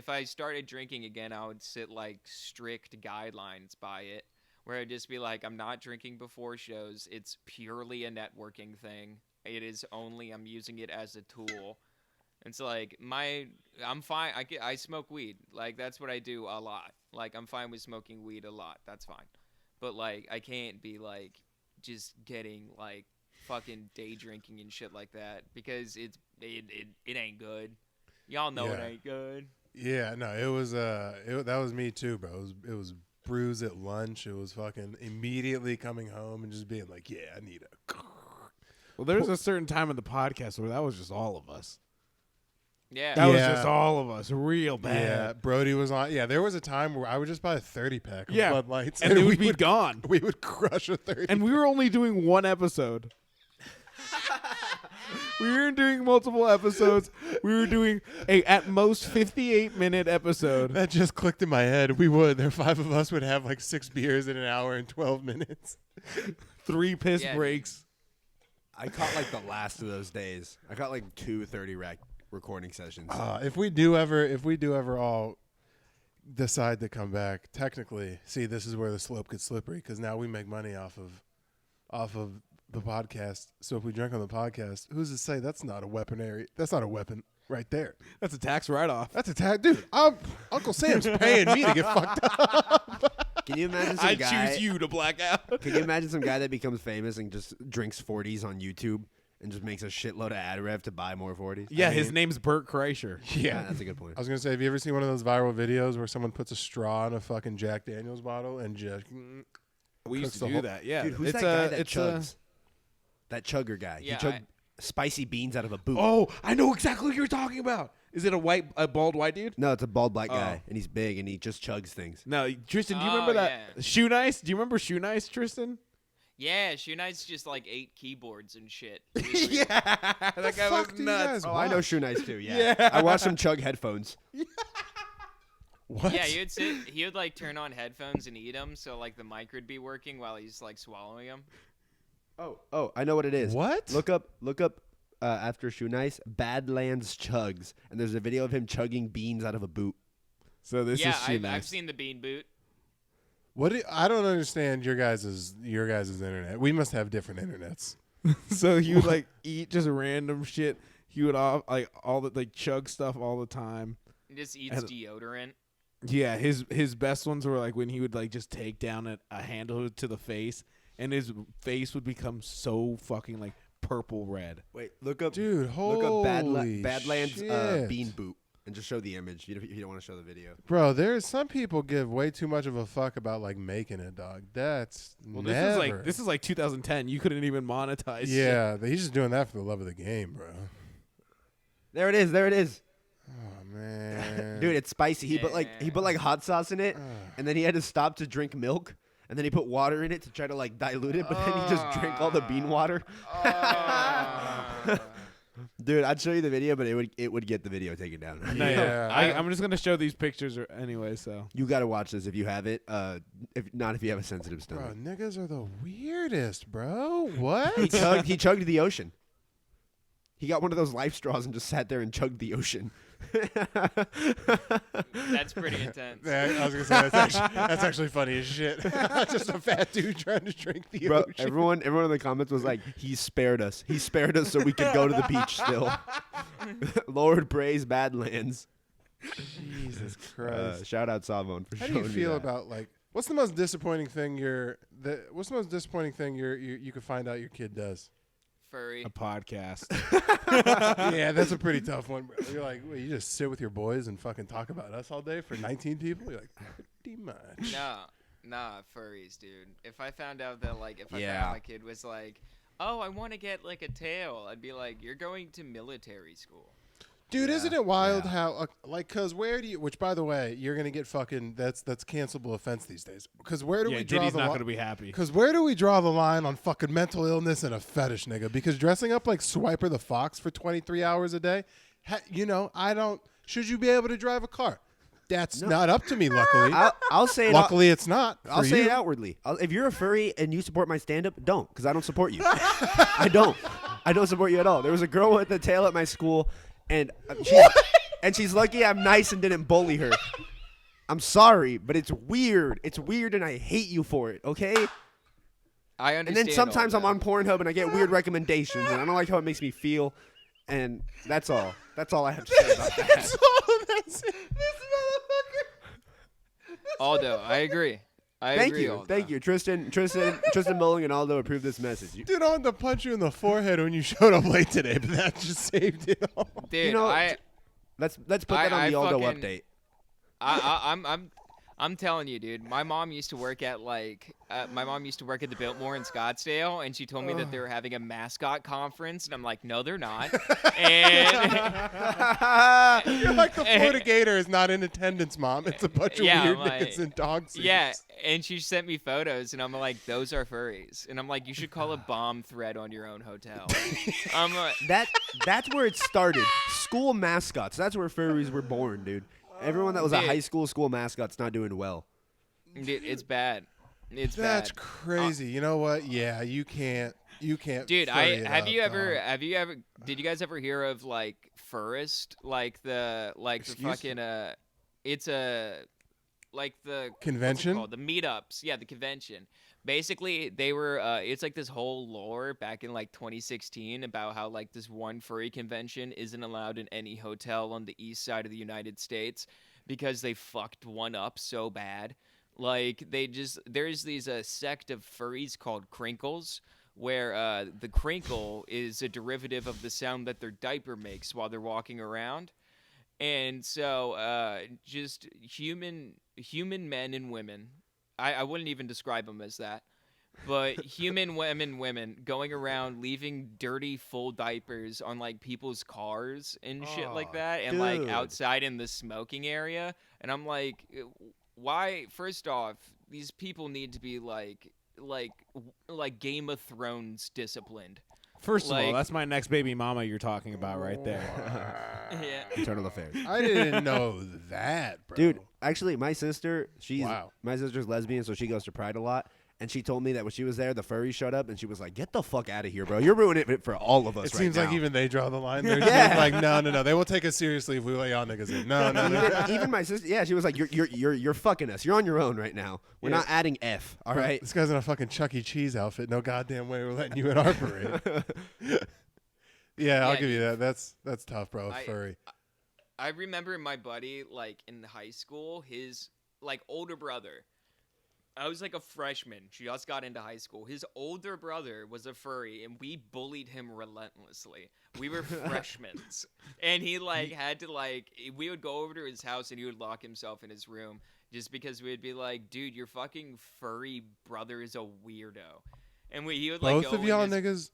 I started drinking again, I would set, like, strict guidelines by it. Where I'd just be like, I'm not drinking before shows. It's purely a networking thing. It is only I'm using it as a tool. It's like I'm fine. I smoke weed. Like that's what I do a lot. Like I'm fine with smoking weed a lot. That's fine. But like I can't be like just getting like fucking day drinking and shit like that because it ain't good. Y'all know it Yeah. ain't good. Yeah, no, it was that was me too, bro. It was brews at lunch. It was fucking immediately coming home and just being like, yeah, I need a. Well, there's a certain time in the podcast where that was just all of us. Yeah. That was Yeah. just all of us, real Yeah, bad. Brody was on. Yeah, there was a time where I would just buy a 30 pack of Yeah, Bud Lights, and they we would be gone. We would crush a 30. And we were only doing one episode. We weren't doing multiple episodes. We were doing a at most 58-minute episode. That just clicked in my head. We would. There, 5 of us would have like 6 beers in an hour and 12 minutes. 3 piss Yeah, breaks. I caught like the last of those days. I got like 2 30 recording sessions. If we do ever all decide to come back, technically, see, this is where the slope gets slippery because now we make money off of the podcast. So if we drink on the podcast, who's to say that's not a weaponry? That's not a weapon right there. That's a tax write-off. That's a dude. Uncle Sam's paying me to get fucked up. Can you imagine some I guy? choose you to black out. Can you imagine some guy that becomes famous and just drinks 40s on YouTube and just makes a shitload of ad rev to buy more 40s? Yeah, I mean- his name's Bert Kreischer. Yeah, that's a good point. I was gonna say, have you ever seen one of those viral videos where someone puts a straw in a fucking Jack Daniels bottle and just We used Cooks to the do whole- that. Yeah, Dude, who's it's that guy that it's chugs? That chugger guy. Yeah, he chugged spicy beans out of a boot. Oh, I know exactly what you're talking about. Is it a bald white dude? No, it's a bald black guy, Oh. and he's big, and he just chugs things. No, Tristan, do you Oh, remember that yeah. Shoe Nice? Do you remember Shoe Nice, Tristan? Yeah, Shoe Knight's just like 8 keyboards and shit. Yeah, that guy was fuck do you nuts. guys Oh, I know watch? Shoe Nice too. Yeah. Yeah. I watched him chug headphones. what? Yeah, he would like turn on headphones and eat them, so like the mic would be working while he's like swallowing them. Oh, I know what it is. What? Look up after Shoe Nice, Badlands chugs, and there's a video of him chugging beans out of a boot. So this Yeah, is Shoe I've Nice. seen the bean boot. I don't understand your guys' internet. We must have different internets. So he would like eat just random shit. He would chug stuff all the time. He just eats And- deodorant. Yeah, his best ones were like when he would like just take down a handle to the face, and his face would become so fucking like purple red. Wait, look up, Dude, look up holy Badlands shit. bean boot, and just show the image. You don't want to show the video. Bro, there's some people give way too much of a fuck about like making it, dog. That's Well, never. this is like 2010. You couldn't even monetize. shit. yeah, he's just doing that for the love of the game, bro. There it is. Oh man, Dude, it's spicy. He put like hot sauce in it, and then he had to stop to drink milk, and then he put water in it to try to like dilute it, but then he just drank all the bean water. Dude, I'd show you the video, but it would get the video taken down. No, Yeah, I'm just gonna show these pictures anyway. So You gotta watch this if you have it. If you have a sensitive bro, stomach. niggas are the weirdest, bro. What? He chugged the ocean. He got one of those life straws and just sat there and chugged the ocean. That's pretty intense. Yeah, I was gonna say that's actually funny as shit. Just a fat dude trying to drink the Bro, ocean. everyone in the comments was like, "He spared us. He spared us so we could go to the beach still." Lord praise Badlands. Jesus Christ. Shout out Savon for How do showing you me feel that. about like what's the most disappointing thing you could find out your kid does? Furry. a podcast. Yeah, that's a pretty tough one, bro. You're like, wait, you just sit with your boys and fucking talk about us all day for 19 people? You're like, pretty much. Nah, furries, dude. If I found out that like if I Yeah. found out my kid was like, oh, I want to get like a tail, I'd be like, you're going to military school. Dude, Yeah, isn't it wild yeah. how, cause where do you, which by the way, you're going to get fucking, that's cancelable offense these days. Cause where do Yeah, we draw Diddy's the not line? gonna be happy. Because where do we draw the line on fucking mental illness and a fetish, nigga? Because dressing up like Swiper the Fox for 23 hours a day, should you be able to drive a car? That's not up to me, luckily. I'll say it. Luckily, it's not. I'll for say you. it outwardly. If you're a furry and you support my stand-up, don't, because I don't support you. I don't support you at all. There was a girl with a tail at my school, and she's lucky I'm nice and didn't bully her. I'm sorry, but it's weird. It's weird, and I hate you for it. Okay. I And understand. then sometimes all I'm on Pornhub and I get weird recommendations, and I don't like how it makes me feel. And that's all. That's all I have to say about that. That's all. That's it. Aldo, I agree. I Thank agree, you, Aldo. thank you, Tristan Mulling and Aldo approved this message. Dude, I wanted to punch you in the forehead when you showed up late today, but that just saved it all. Dude, You know, I Let's put that on I the Aldo fucking- update. I'm telling you, dude. My mom used to work at the Biltmore in Scottsdale, and she told me that they were having a mascot conference, and I'm like, no, they're not. And You're like the Florida Gator is not in attendance, Mom. It's a bunch of Yeah, weird I'm like- niggas in dog suits. yeah, and she sent me photos, and I'm like, those are furries, and I'm like, you should call a bomb threat on your own hotel. I'm like, That's where it started. School mascots. That's where furries were born, dude. Everyone that was a Dude. high school mascot's not doing well. dude, it's bad. It's That's bad. crazy. You know what? Yeah, you can't. Dude, furry it have up, you ever dog. did you guys ever hear of like Furist, like the Excuse? fucking it's a like the what's it Convention? called? The meetups, yeah, the convention. Basically, they were. It's like this whole lore back in like 2016 about how like this one furry convention isn't allowed in any hotel on the east side of the United States because they fucked one up so bad. Like there's these sect of furries called crinkles, where the crinkle is a derivative of the sound that their diaper makes while they're walking around. And so, just human men and women. I wouldn't even describe them as that, but human women going around leaving dirty full diapers on like people's cars and shit like that, and like dude. outside in the smoking area. And I'm like, why? First off, these people need to be like Game of Thrones disciplined. First of all, Like- that's my next baby mama you're talking about right there. Yeah. Internal affairs. I didn't know that, bro. Dude, actually, my sister's Wow. lesbian, so she goes to Pride a lot. And she told me that when she was there, the furry showed up, and she was like, "Get the fuck out of here, bro! You're ruining it for all of us." It right seems like now." even they draw the line. They're Yeah. like, no. They won't take us seriously if we let y'all niggas in. No. even my sister, yeah, she was like, "You're fucking us. You're on your own right now. We're Yeah. not adding F. All right." This guy's in a fucking Chuck E. Cheese outfit. No goddamn way we're letting you in our parade. Yeah, I'll Yeah, give you that. That's tough, bro. I- Furry. I remember my buddy, like, in high school, his, like, older brother. I was, like, a freshman. She just got into high school. His older brother was a furry, and we bullied him relentlessly. We were freshmen. And he, like, had to, like, we would go over to his house, and he would lock himself in his room just because we'd be like, dude, your fucking furry brother is a weirdo. And he would, like, Both go of in y'all his- niggas,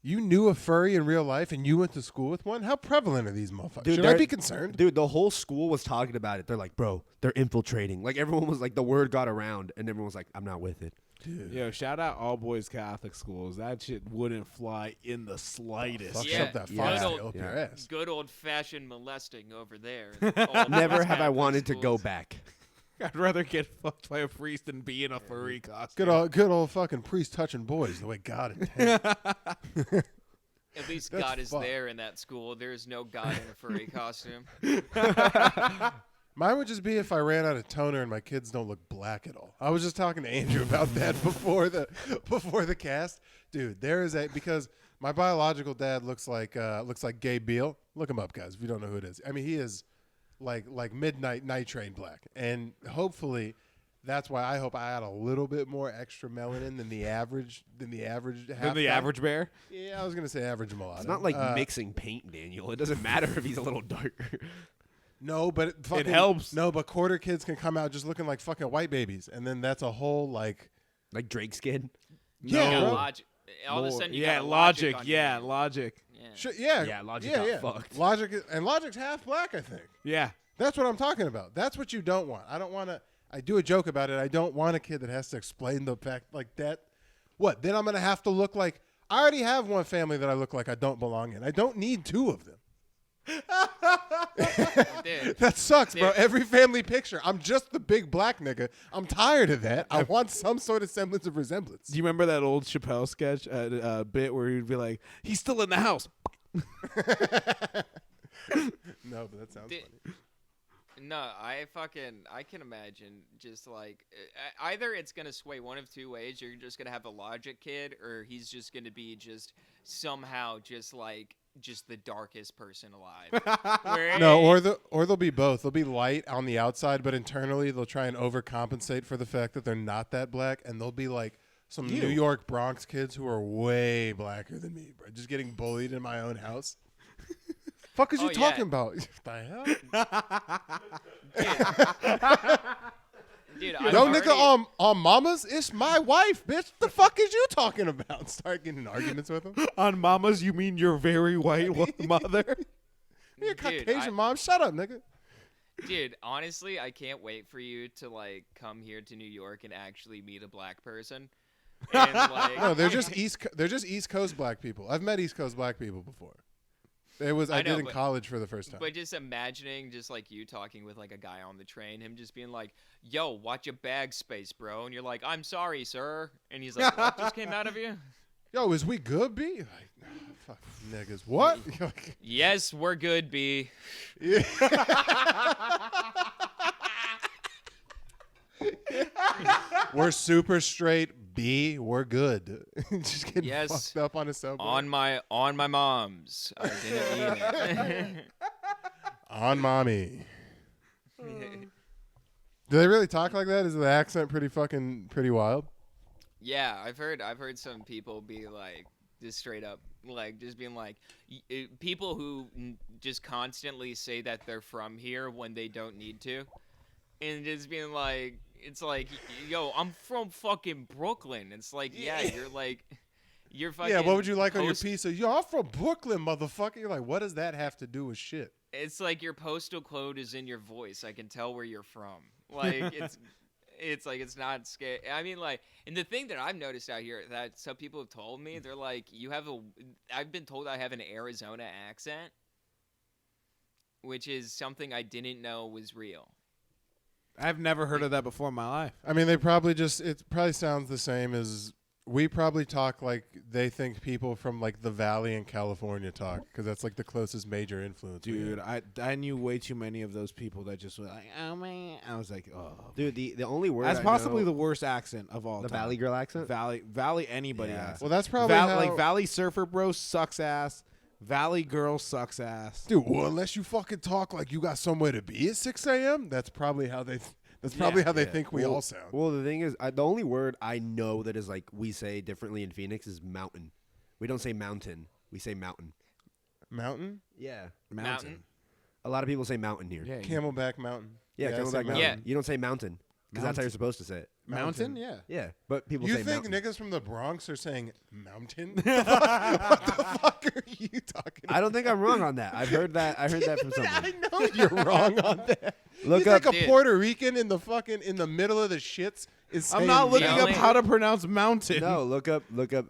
you knew a furry in real life and you went to school with one? How prevalent are these motherfuckers? Dude, Should I they're- be concerned? Dude, the whole school was talking about it. They're like, "Bro, they're infiltrating." Like everyone was like, the word got around, and everyone was like, "I'm not with it." Dude. Yo, shout out all boys Catholic schools. That shit wouldn't fly in the slightest. Fuck Yeah. up that Yeah. fox Good tail up Yeah. your ass. Good old-fashioned molesting over there. Never have I wanted to go back. I'd rather get fucked by a priest than be in a furry costume. Good old fucking priest touching boys the way God intended. At least That's God is fucked. there in that school. There is no God in a furry costume. Mine would just be if I ran out of toner and my kids don't look black at all. I was just talking to Andrew about that before the cast. Dude, there is because my biological dad looks like Gabe Beal. Look him up, guys, if you don't know who it is. I mean, he is like midnight night train black. And hopefully that's why I hope I add a little bit more extra melanin than the average Than the half-guy. average bear. Yeah, I was gonna say average mulatto. It's not like mixing paint, Daniel. It doesn't matter if he's a little darker. No, but it helps. No, but quarter kids can come out just looking like fucking white babies, and then that's a whole like. Like Drake's kid. Yeah, Yeah, bro. Logic. All of a sudden, you yeah, got a logic. on your Yeah, hand. logic. Yeah. Yeah, Yeah, Logic got fucked. Logic's half black, I think. Yeah. That's what I'm talking about. That's what you don't want. I don't want to. I do a joke about it. I don't want a kid that has to explain the fact like that. What? Then I'm gonna have to look like I already have one family that I look like I don't belong in. I don't need two of them. Dude, That sucks, bro. Dude. Every family picture. I'm just the big black nigga. I'm tired of that. I want some sort of semblance of resemblance. Do you remember that old Chappelle sketch bit where he'd be like, "He's still in the house." No, but that sounds Dude. funny. no, I can imagine just like either it's gonna sway one of two ways. You're just gonna have a Logic kid, or he's just gonna be just somehow just the darkest person alive. Where- No, or they'll be both. They'll be light on the outside, but internally they'll try and overcompensate for the fact that they're not that black, and they'll be like some New York Bronx kids who are way blacker than me, bro. Just getting bullied in my own house. Fuck is you Oh, yeah. talking about? The hell? dude, Yo, nigga, on mamas, it's my wife, bitch. The fuck is you talking about? Start getting in arguments with him. On mamas, you mean your very white mother? You're a Dude, Caucasian mom. Shut up, nigga. Dude, honestly, I can't wait for you to like come here to New York and actually meet a black person. And like, No, they're just East Coast black people. I've met East Coast black people before. I know, did in but- college for the first time. But just imagining just like you talking with like a guy on the train, him just being like, "Yo, watch your bag space, bro," and you're like, "I'm sorry, sir," and he's like, "What just came out of you?" Yo, is we good, B? Like, fuck niggas. What? Yes, we're good, B. We're super straight, B, we're good. Just getting Yes. fucked up on a subway. On my mom's. I didn't mean it. On mommy. Do they really talk like that? Is the accent pretty wild? Yeah, I've heard some people be like just straight up like just being like people who just constantly say that they're from here when they don't need to, and just being like, it's like, yo, I'm from fucking Brooklyn. It's like, yeah, you're fucking. Yeah, what would you like on your pizza? Yo, I'm from Brooklyn, motherfucker. You're like, what does that have to do with shit? It's like your postal code is in your voice. I can tell where you're from. Like it's like it's not scary. I mean, like, and the thing that I've noticed out here that some people have told me, they're like, I've been told I have an Arizona accent, which is something I didn't know was real. I've never heard of that before in my life. I mean, it probably sounds the same as we probably talk like they think people from like the Valley in California talk, because that's like the closest major influence. Dude, I knew way too many of those people that just were like, oh man. I was like, oh. Dude, the only word That's I possibly know, the worst accent of all the time. Valley girl accent. Valley anybody Yeah. accent. Well, that's probably how, Valley Surfer Bro sucks ass. Valley Girl sucks ass. dude. Well, unless you fucking talk like you got somewhere to be at 6 a.m., that's probably how they. That's probably how they think we all sound. Well, the thing is, the only word I know that is like we say differently in Phoenix is mountain. We don't say mountain. We say mountain. Mountain, Yeah. Mountain. A lot of people say mountain here. Yeah. Camelback Mountain. Yeah, I say Camelback Mountain. Yeah. You don't say mountain because that's how you're supposed to say it. Mountain? Yeah. Yeah, but people You say think mountain. niggas from the Bronx are saying mountain? What the fuck are you talking about? I don't think I'm wrong on that. I've heard that. I heard that from someone. I know you're wrong on that. Look you up. think a Dude. Puerto Rican in the middle of the shits is saying I'm not looking only- up how to pronounce mountain. No, look up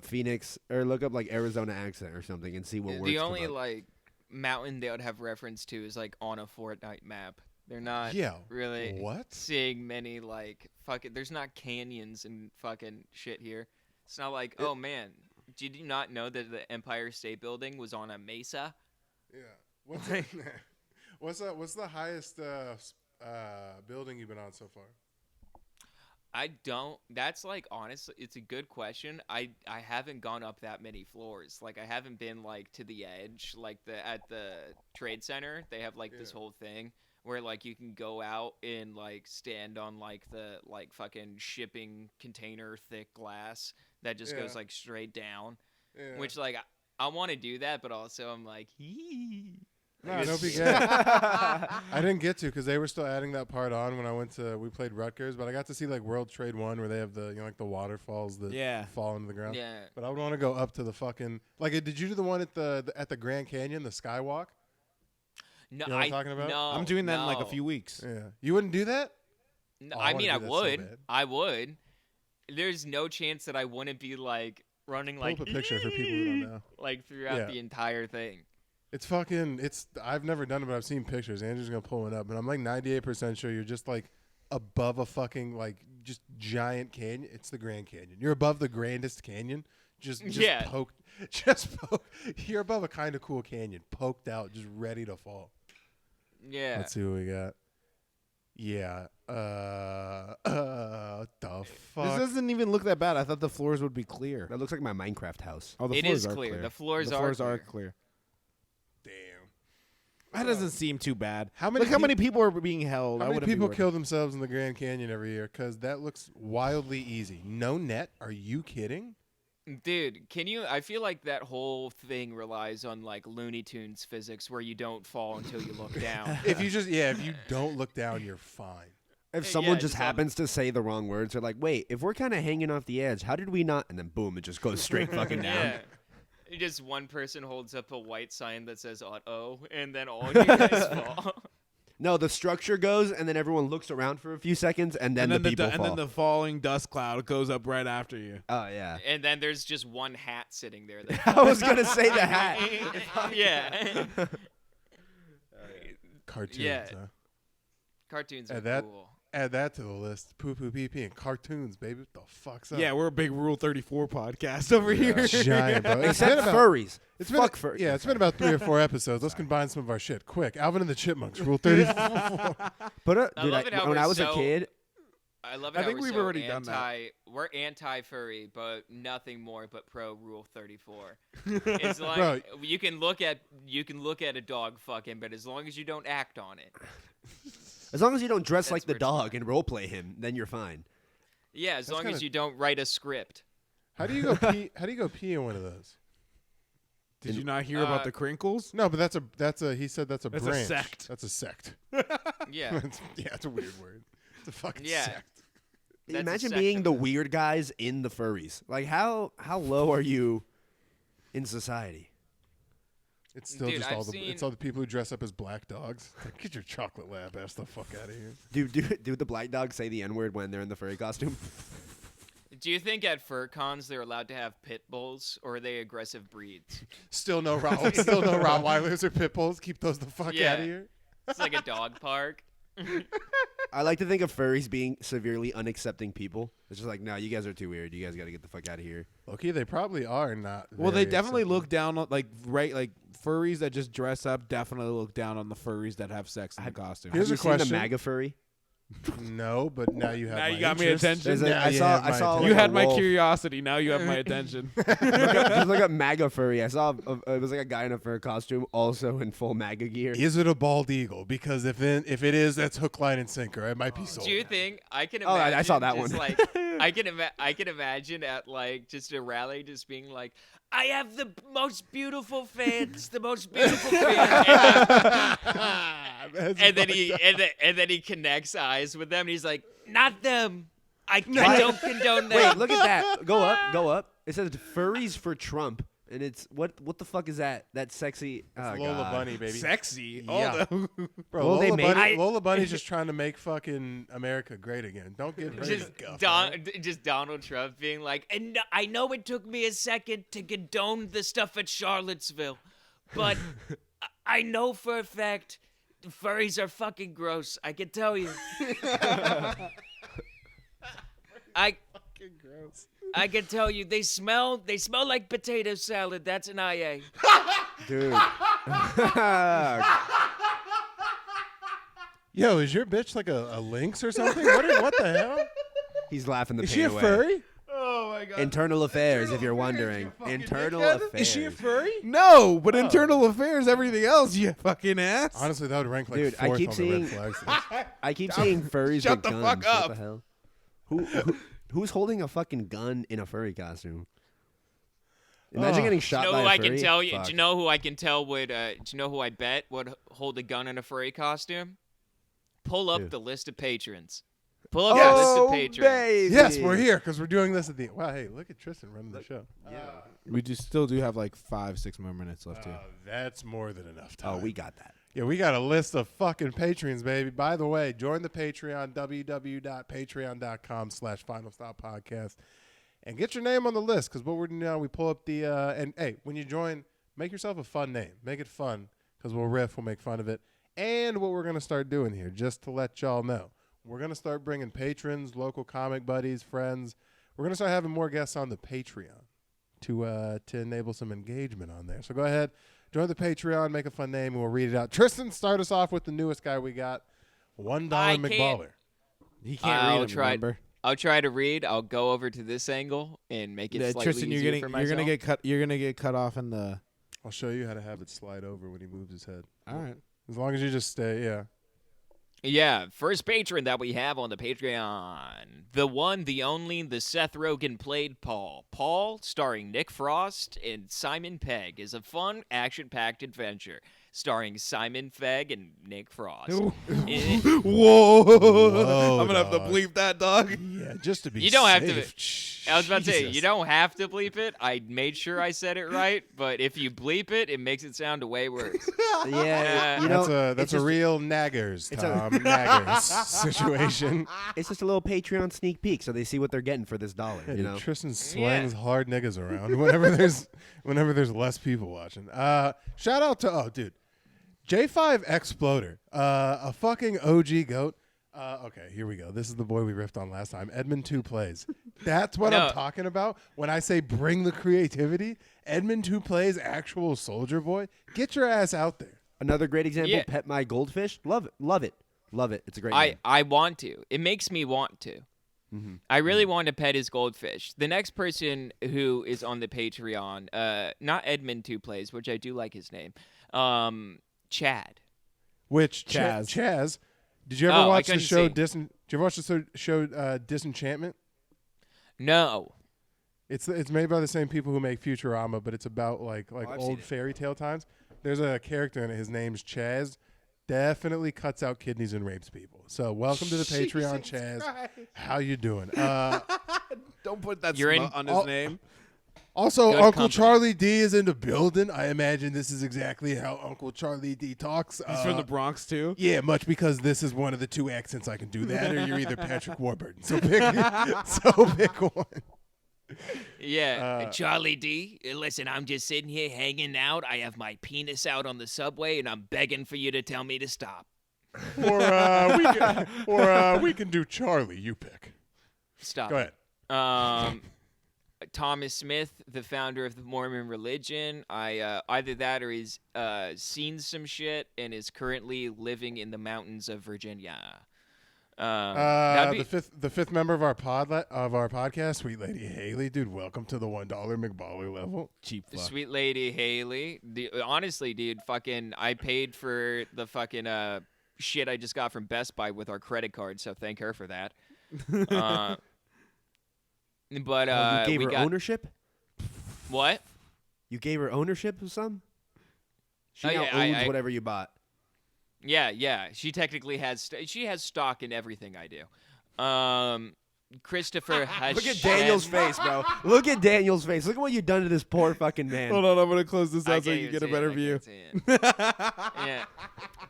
Phoenix or look up like Arizona accent or something and see what words. The come only up. like mountain they would have reference to is like on a Fortnite map. They're not Yeah. really What? seeing many like fucking. There's not canyons and fucking shit here. It's not like, oh man, did you not know that the Empire State Building was on a mesa? Yeah. What's the highest building you've been on so far? I don't. That's like honestly, it's a good question. I haven't gone up that many floors. Like I haven't been like to the edge. Like at the Trade Center, they have like this Yeah. whole thing where like you can go out and like stand on like the like fucking shipping container thick glass that just goes Yeah. like straight down. Yeah. Which like I want to do that, but also I'm like, hee. No, don't be gay. I didn't get to because they were still adding that part on when we played Rutgers, but I got to see like World Trade One where they have the like the waterfalls that fall into the ground. Yeah. But I would want to go up to the fucking did you do the one at the Grand Canyon, the Skywalk? No, You know what I'm talking about? No, I'm doing that in like a no. few weeks. Yeah. You wouldn't do that? No, Oh, I I wanna mean, do I that so would. bad. I would. There's no chance that I wouldn't be like running Pull like up a picture for people who don't know. like throughout Yeah. the entire thing. I've never done it, but I've seen pictures. Andrew's gonna pull it up, and I'm like 98% sure you're just like above a fucking like just giant canyon. It's the Grand Canyon. You're above the grandest canyon. Just Yeah. poked. You're above a kind of cool canyon, poked out, just ready to fall. Yeah. Let's see what we got. Yeah. The This fuck. doesn't even look that bad. I thought the floors would be clear. That looks like my Minecraft house. Oh, the It floors is are clear. The floors floors are are clear. Damn. That doesn't seem too bad. How many Look how peop- many people are being held. How I many wouldn't be people worried. kill themselves in the Grand Canyon every year? Because that looks wildly easy. No net? Are you kidding? Dude, can you I feel like that whole thing relies on like Looney Tunes physics where you don't fall until you look down. If you don't look down, you're fine. If Yeah, someone just just on- happens to say the wrong words, they're like, "Wait, if we're kind of hanging off the edge, how did we not?" And then boom, it just goes straight fucking down. Yeah. Just one person holds up a white sign that says "auto," and then all you guys fall. No, the structure goes, and then everyone looks around for a few seconds, and then the people and fall. then the falling dust cloud goes up right after you. Oh yeah. And then there's just one hat sitting there. That I was gonna say the hat. yeah. Cartoons. Yeah. Huh? Cartoons are Add that- cool. Add that to the list. Poo poo pee pee and cartoons, baby. What the fuck's up? Yeah, we're a big Rule 34 podcast over here. Giant, bro. It's Except been about- furries. It's Fuck been, furries. yeah, it's been about 3 or 4 episodes. Let's combine some of our shit. Quick. Alvin and the Chipmunks, Rule 34. But I dude, love it how when we're I was a so- kid, I love it. I how think we're we've so already done that. We're anti-furry, but nothing more but pro Rule 34. It's like Bro. you can look at a dog fucking, but as long as you don't act on it. As long as you don't dress That's like the where it's at. dog and roleplay him, then you're fine. Yeah, as long kinda- as you don't write a script. How do you go pee? How do you go pee in one of those? Did you not hear about the crinkles? No, but that's a. He said that's a That's a branch. sect. That's a sect. Yeah. Yeah, it's a weird word. It's a fucking Yeah. sect. That's a Imagine sect being of the them. weird guys in the furries. Like how low are you in society? It's still Dude, just I've all the seen- it's all the people who dress up as black dogs. Like, get your chocolate lab ass the fuck out of here. Do the black dogs say the N-word when they're in the furry costume? Do you think at fur cons they're allowed to have pit bulls, or are they aggressive breeds? Still no Rottweilers or pit bulls. Keep those the fuck Yeah. out of here. It's like a dog park. I like to think of furries being severely unaccepting people. It's just like, no, you guys are too weird. You guys got to get the fuck out of here. Okay, they probably are not. Well, they very definitely accepting. look down on like furries that just dress up. Definitely look down on the furries that have sex in the costume. Here's Have you a seen question. the MAGA furry? No, but now you have. Now my you got me interest. attention. There's a- Now I you saw- have I my saw, attention. You like a had my wolf. curiosity. Now you have my attention. Just look at MAGA furry. I saw it was like a guy in a fur costume, also in full MAGA gear. Is it a bald eagle? Because if it is, that's hook, line, and sinker. It might be sold. Do you think I can Oh, imagine? I saw that just one. Like, I can imagine at like just a rally, just being like, "I have the most beautiful fans, the most beautiful fans," and then he connects eyes with them, and he's like, "Not them. I don't condone that." Wait, look at that. Go up. It says furries for Trump, and it's what the fuck is that? That sexy oh, Lola God. Bunny, baby. Sexy. Yeah. Bro, Well, they Lola made- Bunny's just trying to make fucking America great again. Don't get ready Just, to guff, all right? just Donald Trump being like, "And I know it took me a second to condone the stuff at Charlottesville, but I know for a fact the furries are fucking gross. I can tell you. I can tell you they smell like potato salad. That's an IA. Dude. Yo, is your bitch like a lynx or something? What the hell? He's laughing the Is pain she a away. furry? Oh my god. Internal affairs, if you're wondering. Internal affairs. Is she a furry? No, but internal affairs, everything else, you fucking ass. Honestly, that would rank like Dude, I fourth keep on the seeing- red flags list. I keep seeing furries Shut with the guns. fuck up. What the hell? Who's holding a fucking gun in a furry costume? Imagine Oh. getting Do shot you know by who a I furry. can tell you? Fuck. Do you know who I can tell would? Do you know who I bet would hold a gun in a furry costume? Pull up Who? the list of patrons. Pull up the list Oh, of patrons. baby. Yes, we're here because we're doing this at the. Wow, hey, look at Tristan running the show. We still do have like 5-6 more minutes left here. That's more than enough time. Oh, we got that. Yeah, we got a list of fucking patrons, baby. By the way, join the Patreon, www.patreon.com/Final Stop Podcast, and get your name on the list because what we're doing now, we pull up the and hey, when you join, make yourself a fun name, make it fun because we'll riff, we'll make fun of it, and what we're gonna start doing here, just to let y'all know, we're gonna start bringing patrons, local comic buddies, friends. We're gonna start having more guests on the Patreon to enable some engagement on there. So go ahead. Join the Patreon, make a fun name, and we'll read it out. Tristan, start us off with the newest guy we got, $1 I can't- McBaller. He can't I'll read them, try. remember? I'll try to read. I'll go over to this angle and make it slightly Tristan, easier for myself. you're gonna get cut off in the. I'll show you how to have it slide over when he moves his head. All right. As long as you just stay, yeah. Yeah, first patron that we have on the Patreon. The one, the only, the Seth Rogen played Paul. Paul, starring Nick Frost and Simon Pegg, is a fun, action-packed adventure starring Simon Pegg and Nick Frost. It- Whoa! I'm gonna have to dog. bleep that, dog. Yeah, just to be You don't have to- safe. I was about to say, Jesus. you don't have to bleep it. I made sure I said it right, but if you bleep it, it makes it sound way worse. Yeah, you know, That's it's a just, real naggers, it's a- Tom. Naggers situation. it's just a little Patreon sneak peek, so they see what they're getting for this $1. Yeah, You dude, know, Tristan slangs hard niggas around whenever there's less people watching. Shout out to dude, J5 Exploder, a fucking OG goat. Okay, here we go. This is the boy we riffed on last time. Edmund 2 Plays. That's what No. I'm talking about when I say bring the creativity. Edmund 2 Plays, actual Soldier Boy. Get your ass out there. another great example. Yeah. Pet My Goldfish. Love it. Love it. It's a great name. I want to. It makes me want to. Mm-hmm. I really want to pet his goldfish. The next person who is on the Patreon, not Edmund Two Plays, which I do like his name, Chad. Which Chaz. Chaz? Did you ever Oh, I watch the couldn't show see. Did you ever watch the show Disenchantment? No. It's made by the same people who make Futurama, but it's about I've seen old it. fairy tale times. There's a character in it. His name's Chaz. Definitely cuts out kidneys and rapes people. So welcome to the Patreon, Chaz. How you doing? Don't put that You're in- on his name. Also, Good Uncle company. Charlie D is in the building. I imagine this is exactly how Uncle Charlie D talks. He's from the Bronx too. Yeah, much because this is one of the two accents I can do. That or you're either Patrick Warburton. So pick one. Yeah, Charlie D. Listen, I'm just sitting here hanging out. I have my penis out on the subway, and I'm begging for you to tell me to stop. Or we can do Charlie. You pick. Stop. Go ahead. Thomas Smith, the founder of the Mormon religion. Either that or he's seen some shit and is currently living in the mountains of Virginia. That'd be- The fifth member of our podcast, Sweet Lady Haley. Dude, welcome to the $1 McBaller level. Cheap fuck. Sweet Lady Haley. Honestly, dude, fucking, I paid for the fucking shit I just got from Best Buy with our credit card, so thank her for that. But you gave we her got ownership? what? You gave her ownership of some? She Oh, now yeah, owns I- whatever you bought. Yeah. She technically has she has stock in everything I do. Christopher has. Look at Daniel's face, bro. Look at Daniel's face. Look at what you've done to this poor fucking man. Hold on, I'm gonna close this I out so can't you even get a see better it, I view. can't see it. Yeah.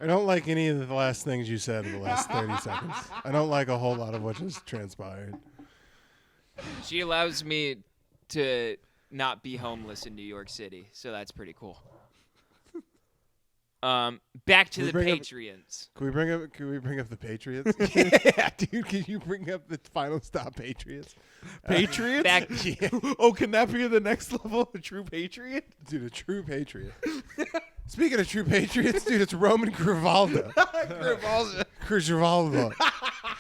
I don't like any of the last things you said in the last 30 seconds. I don't like a whole lot of what just transpired. She allows me to not be homeless in New York City, so that's pretty cool. Back to We the bring up- Patreons. Can we bring up the Patriots? Yeah, dude. Can you bring up the final stop Patriots? Patriots? Back. Oh, can that be the next level? A true patriot? Dude, a true patriot. Speaking of true patriots, dude, it's Roman Grivalda. Grivalda.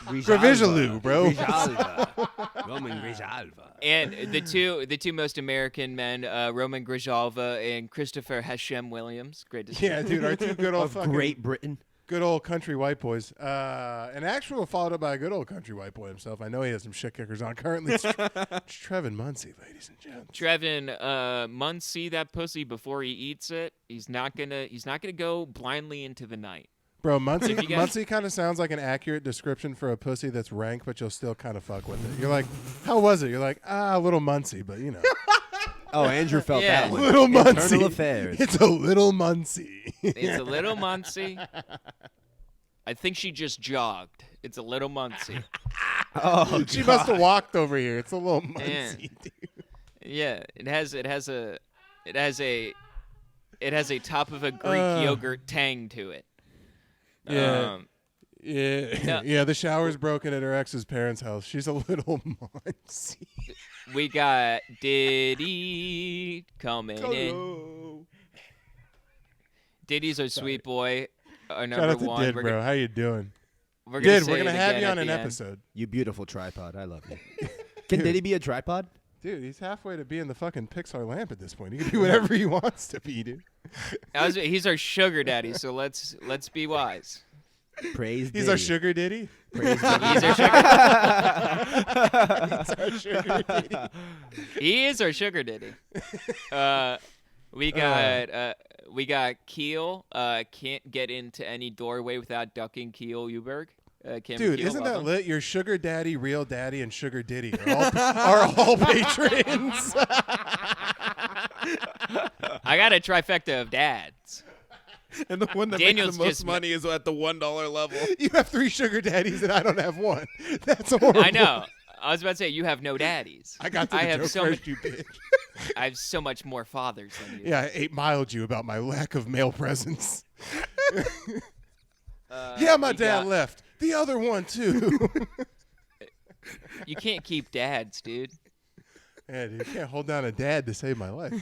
Grivijalu, bro. Grijalva. Roman Grijalva. And the two most American men, Roman Grijalva and Christopher Hashem Williams. Great to see. Yeah, dude, our two good old Of fucking Great Britain. good old country white boys. An actual followed up by a good old country white boy himself. I know he has some shit kickers on. Currently, it's Trevin Muncie, ladies and gents. Trevin, Muncie that pussy before he eats it. He's not gonna go blindly into the night. Bro, Muncie, If you guys- Muncie kind of sounds like an accurate description for a pussy that's rank, but you'll still kind of fuck with it. You're like, how was it? You're like, a little Muncie, but you know. Oh, Andrew felt Yeah. that one. Little Muncie. Internal affairs. It's a little Muncie. It's a little Muncie. I think she just jogged. It's a little Muncie. Oh, She must have walked over here. It's a little Muncie, Yeah. dude. Yeah, it has a top of a Greek yogurt tang to it. Yeah. Yeah. No. Yeah, the shower's broken at her ex's parents' house. She's a little Muncie. We got Diddy coming in. Diddy's our sweet boy. Our Shout number out to one. Did, We're bro. gonna- How you doing? We're gonna Did, say we're going to it have again you at on an the end. episode. You beautiful tripod. I love you. Can Diddy be a tripod? Dude, he's halfway to being the fucking Pixar lamp at this point. He can be whatever he wants to be, dude. He's our sugar daddy, so let's be wise. Praise He's Diddy. our sugar ditty. Praise Diddy. He's our sugar. He's our sugar ditty. He is our sugar daddy. We got Keel. Can't get into any doorway without ducking Keel Uberg. Cameron Dude, Keel, isn't that welcome. lit? Your sugar daddy, real daddy, and sugar ditty are all patrons. I got a trifecta of dads. And the one that Daniel's makes the most just- money is at the $1 level. You have 3 sugar daddies and I don't have one. That's horrible. I know. I was about to say you have no daddies. I got to the have joke so first, many, you bitch. I have so much more fathers than you. Yeah, I 8-miled you about my lack of male presence. Yeah, my we dad got- left. The other one, too. You can't keep dads, dude. Yeah, dude, you can't hold down a dad to save my life.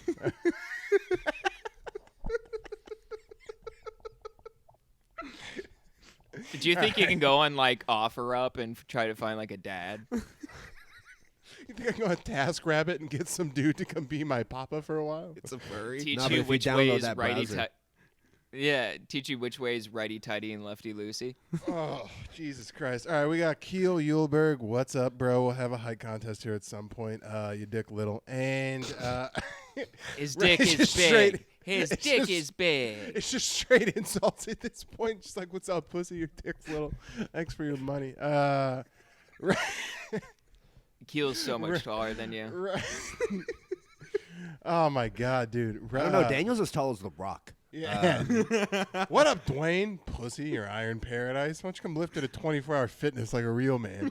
Do you think you can go on like OfferUp and try to find like a dad? You think I can go on TaskRabbit and get some dude to come be my papa for a while? It's a furry. Teach No, but you if you which download way is that righty browser. tighty. Yeah, teach you which way is righty tighty and lefty loosey. Oh, Jesus Christ. All right, we got Keel Yulberg. What's up, bro? We'll have a height contest here at some point. You dick little. And His Right, dick is just big. straight- His it's dick just- is big. it's just straight insults at this point. Just like, what's up, pussy? Your dick's little. Thanks for your money. Keel's so much taller than you. Right. Oh, my God, dude. I don't know. Daniel's as tall as The Rock. Yeah. What up, Dwayne? Pussy, your iron paradise. Why don't you come lift it at 24-hour fitness like a real man?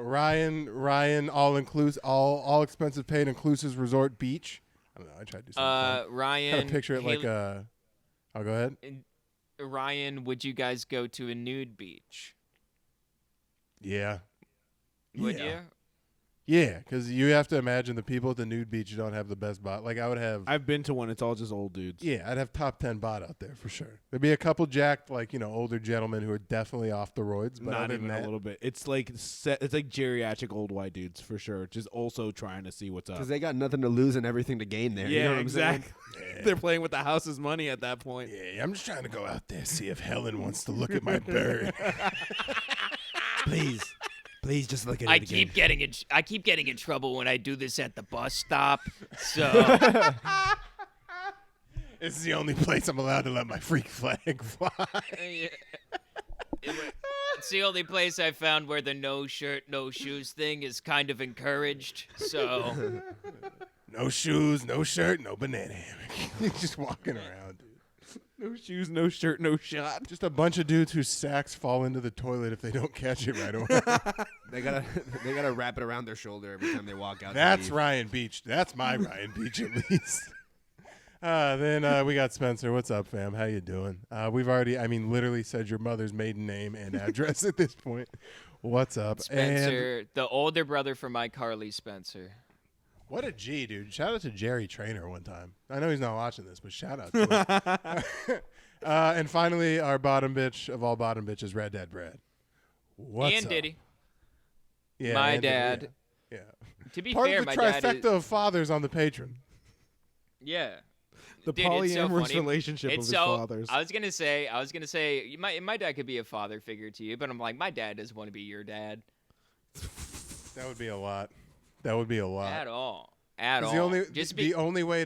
Ryan, all inclusive, all expenses paid, inclusive resort beach. I don't know. I tried to do something. Fun. Ryan. Kind of picture it like Haley- I'll go ahead. Ryan, would you guys go to a nude beach? Yeah. Would Yeah. you? Yeah, because you have to imagine the people at the nude beach don't have the best bot. Like I would have. I've been to one. It's all just old dudes. Yeah, I'd have top 10 bot out there for sure. There'd be a couple jacked, like, older gentlemen who are definitely off the roids, but Not other even than a that, little bit. It's like it's like geriatric old white dudes for sure. Just also trying to see what's up. Because they got nothing to lose and everything to gain there. Yeah, you know what I'm saying? exactly. They're playing with the house's money at that point. yeah, I'm just trying to go out there see if Helen wants to look at my bird. Please just look at it I again. keep getting in trouble when I do this at the bus stop. So This is the only place I'm allowed to let my freak flag fly. it's the only place I found where the no shirt, no shoes thing is kind of encouraged. So No shoes, no shirt, no banana hammock. Just walking around, dude. No shoes, no shirt, no shot. Just a bunch of dudes whose sacks fall into the toilet if they don't catch it right away. They gotta wrap it around their shoulder every time they walk out. to That's leave. Ryan Beach. That's my Ryan Beach at least. Then we got Spencer. What's up, fam? How you doing? We've already, literally said your mother's maiden name and address at this point. What's up? And Spencer, the older brother from iCarly, Spencer. what a G, dude. Shout out to Jerry Trainer one time. I know he's not watching this, but shout out to him. And finally, our bottom bitch of all bottom bitches, Red Dad Brad. What's and up? Diddy. Yeah, My and Diddy, dad. Yeah. To be Part fair, of the my dad trifecta is. of fathers on the patron. Yeah. The Dude, it's so polyamorous funny. relationship of It's his so. fathers. I was gonna say, my dad could be a father figure to you, but I'm like, my dad doesn't want to be your dad That would be a lot. That would be a lot. at all. At 'Cause all. The only Just the only way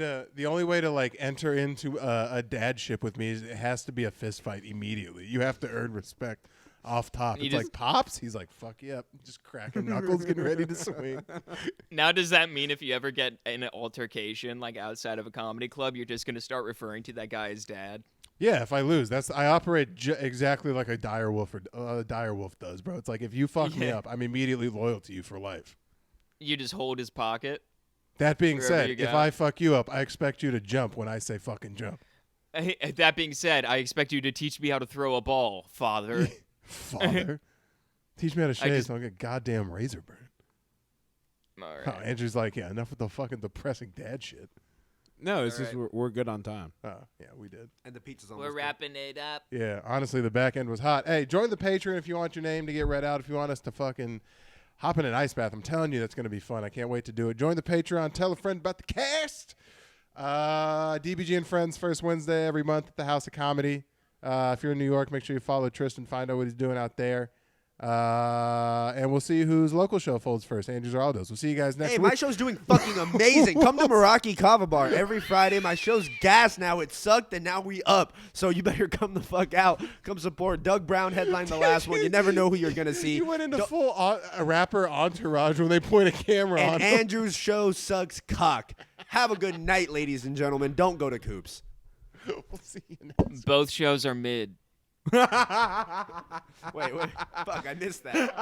to like enter into a dadship with me is it has to be a fist fight immediately. You have to earn respect off top. You It's just- like pops. He's like fuck yep, just cracking knuckles, getting ready to swing. Now, does that mean if you ever get in an altercation like outside of a comedy club, you're just gonna start referring to that guy as dad? Yeah, if I lose, I operate exactly like a dire wolf does, bro. It's like if you fuck me Yeah. up, I'm immediately loyal to you for life. You just hold his pocket. That being Wherever said, you if go. I fuck you up, I expect you to jump when I say fucking jump. That being said, I expect you to teach me how to throw a ball, father. Father, teach me how to shave just- so I don't get goddamn razor burn. All Oh, right. Andrew's like, yeah, enough with the fucking depressing dad shit. no, it's All just right. we're good on time. Oh, yeah, we did. And the pizza's almost We're done. wrapping it up. Yeah, honestly, the back end was hot. Hey, join the Patreon if you want your name to get read out. If you want us to fucking hop in an ice bath, I'm telling you, that's going to be fun. I can't wait to do it. Join the Patreon. Tell a friend about the cast. DBG and Friends, first Wednesday every month at the House of Comedy. If you're in New York, make sure you follow Tristan, find out what he's doing out there. And we'll see whose local show folds first, Andrews or Aldo's. We'll see you guys next Hey, week. my show's doing fucking amazing. Come to Meraki Kava Bar every Friday. My show's gas now. It sucked, and now we up. So you better come the fuck out. Come support. Doug Brown headlined the last one. You never know who you're going to see. You went into Don't- full a rapper entourage when they point a camera on And him. Andrew's show sucks cock. Have a good night, ladies and gentlemen. Don't go to Coops. We'll see you next Both shows are mid. Wait. Fuck, I missed that.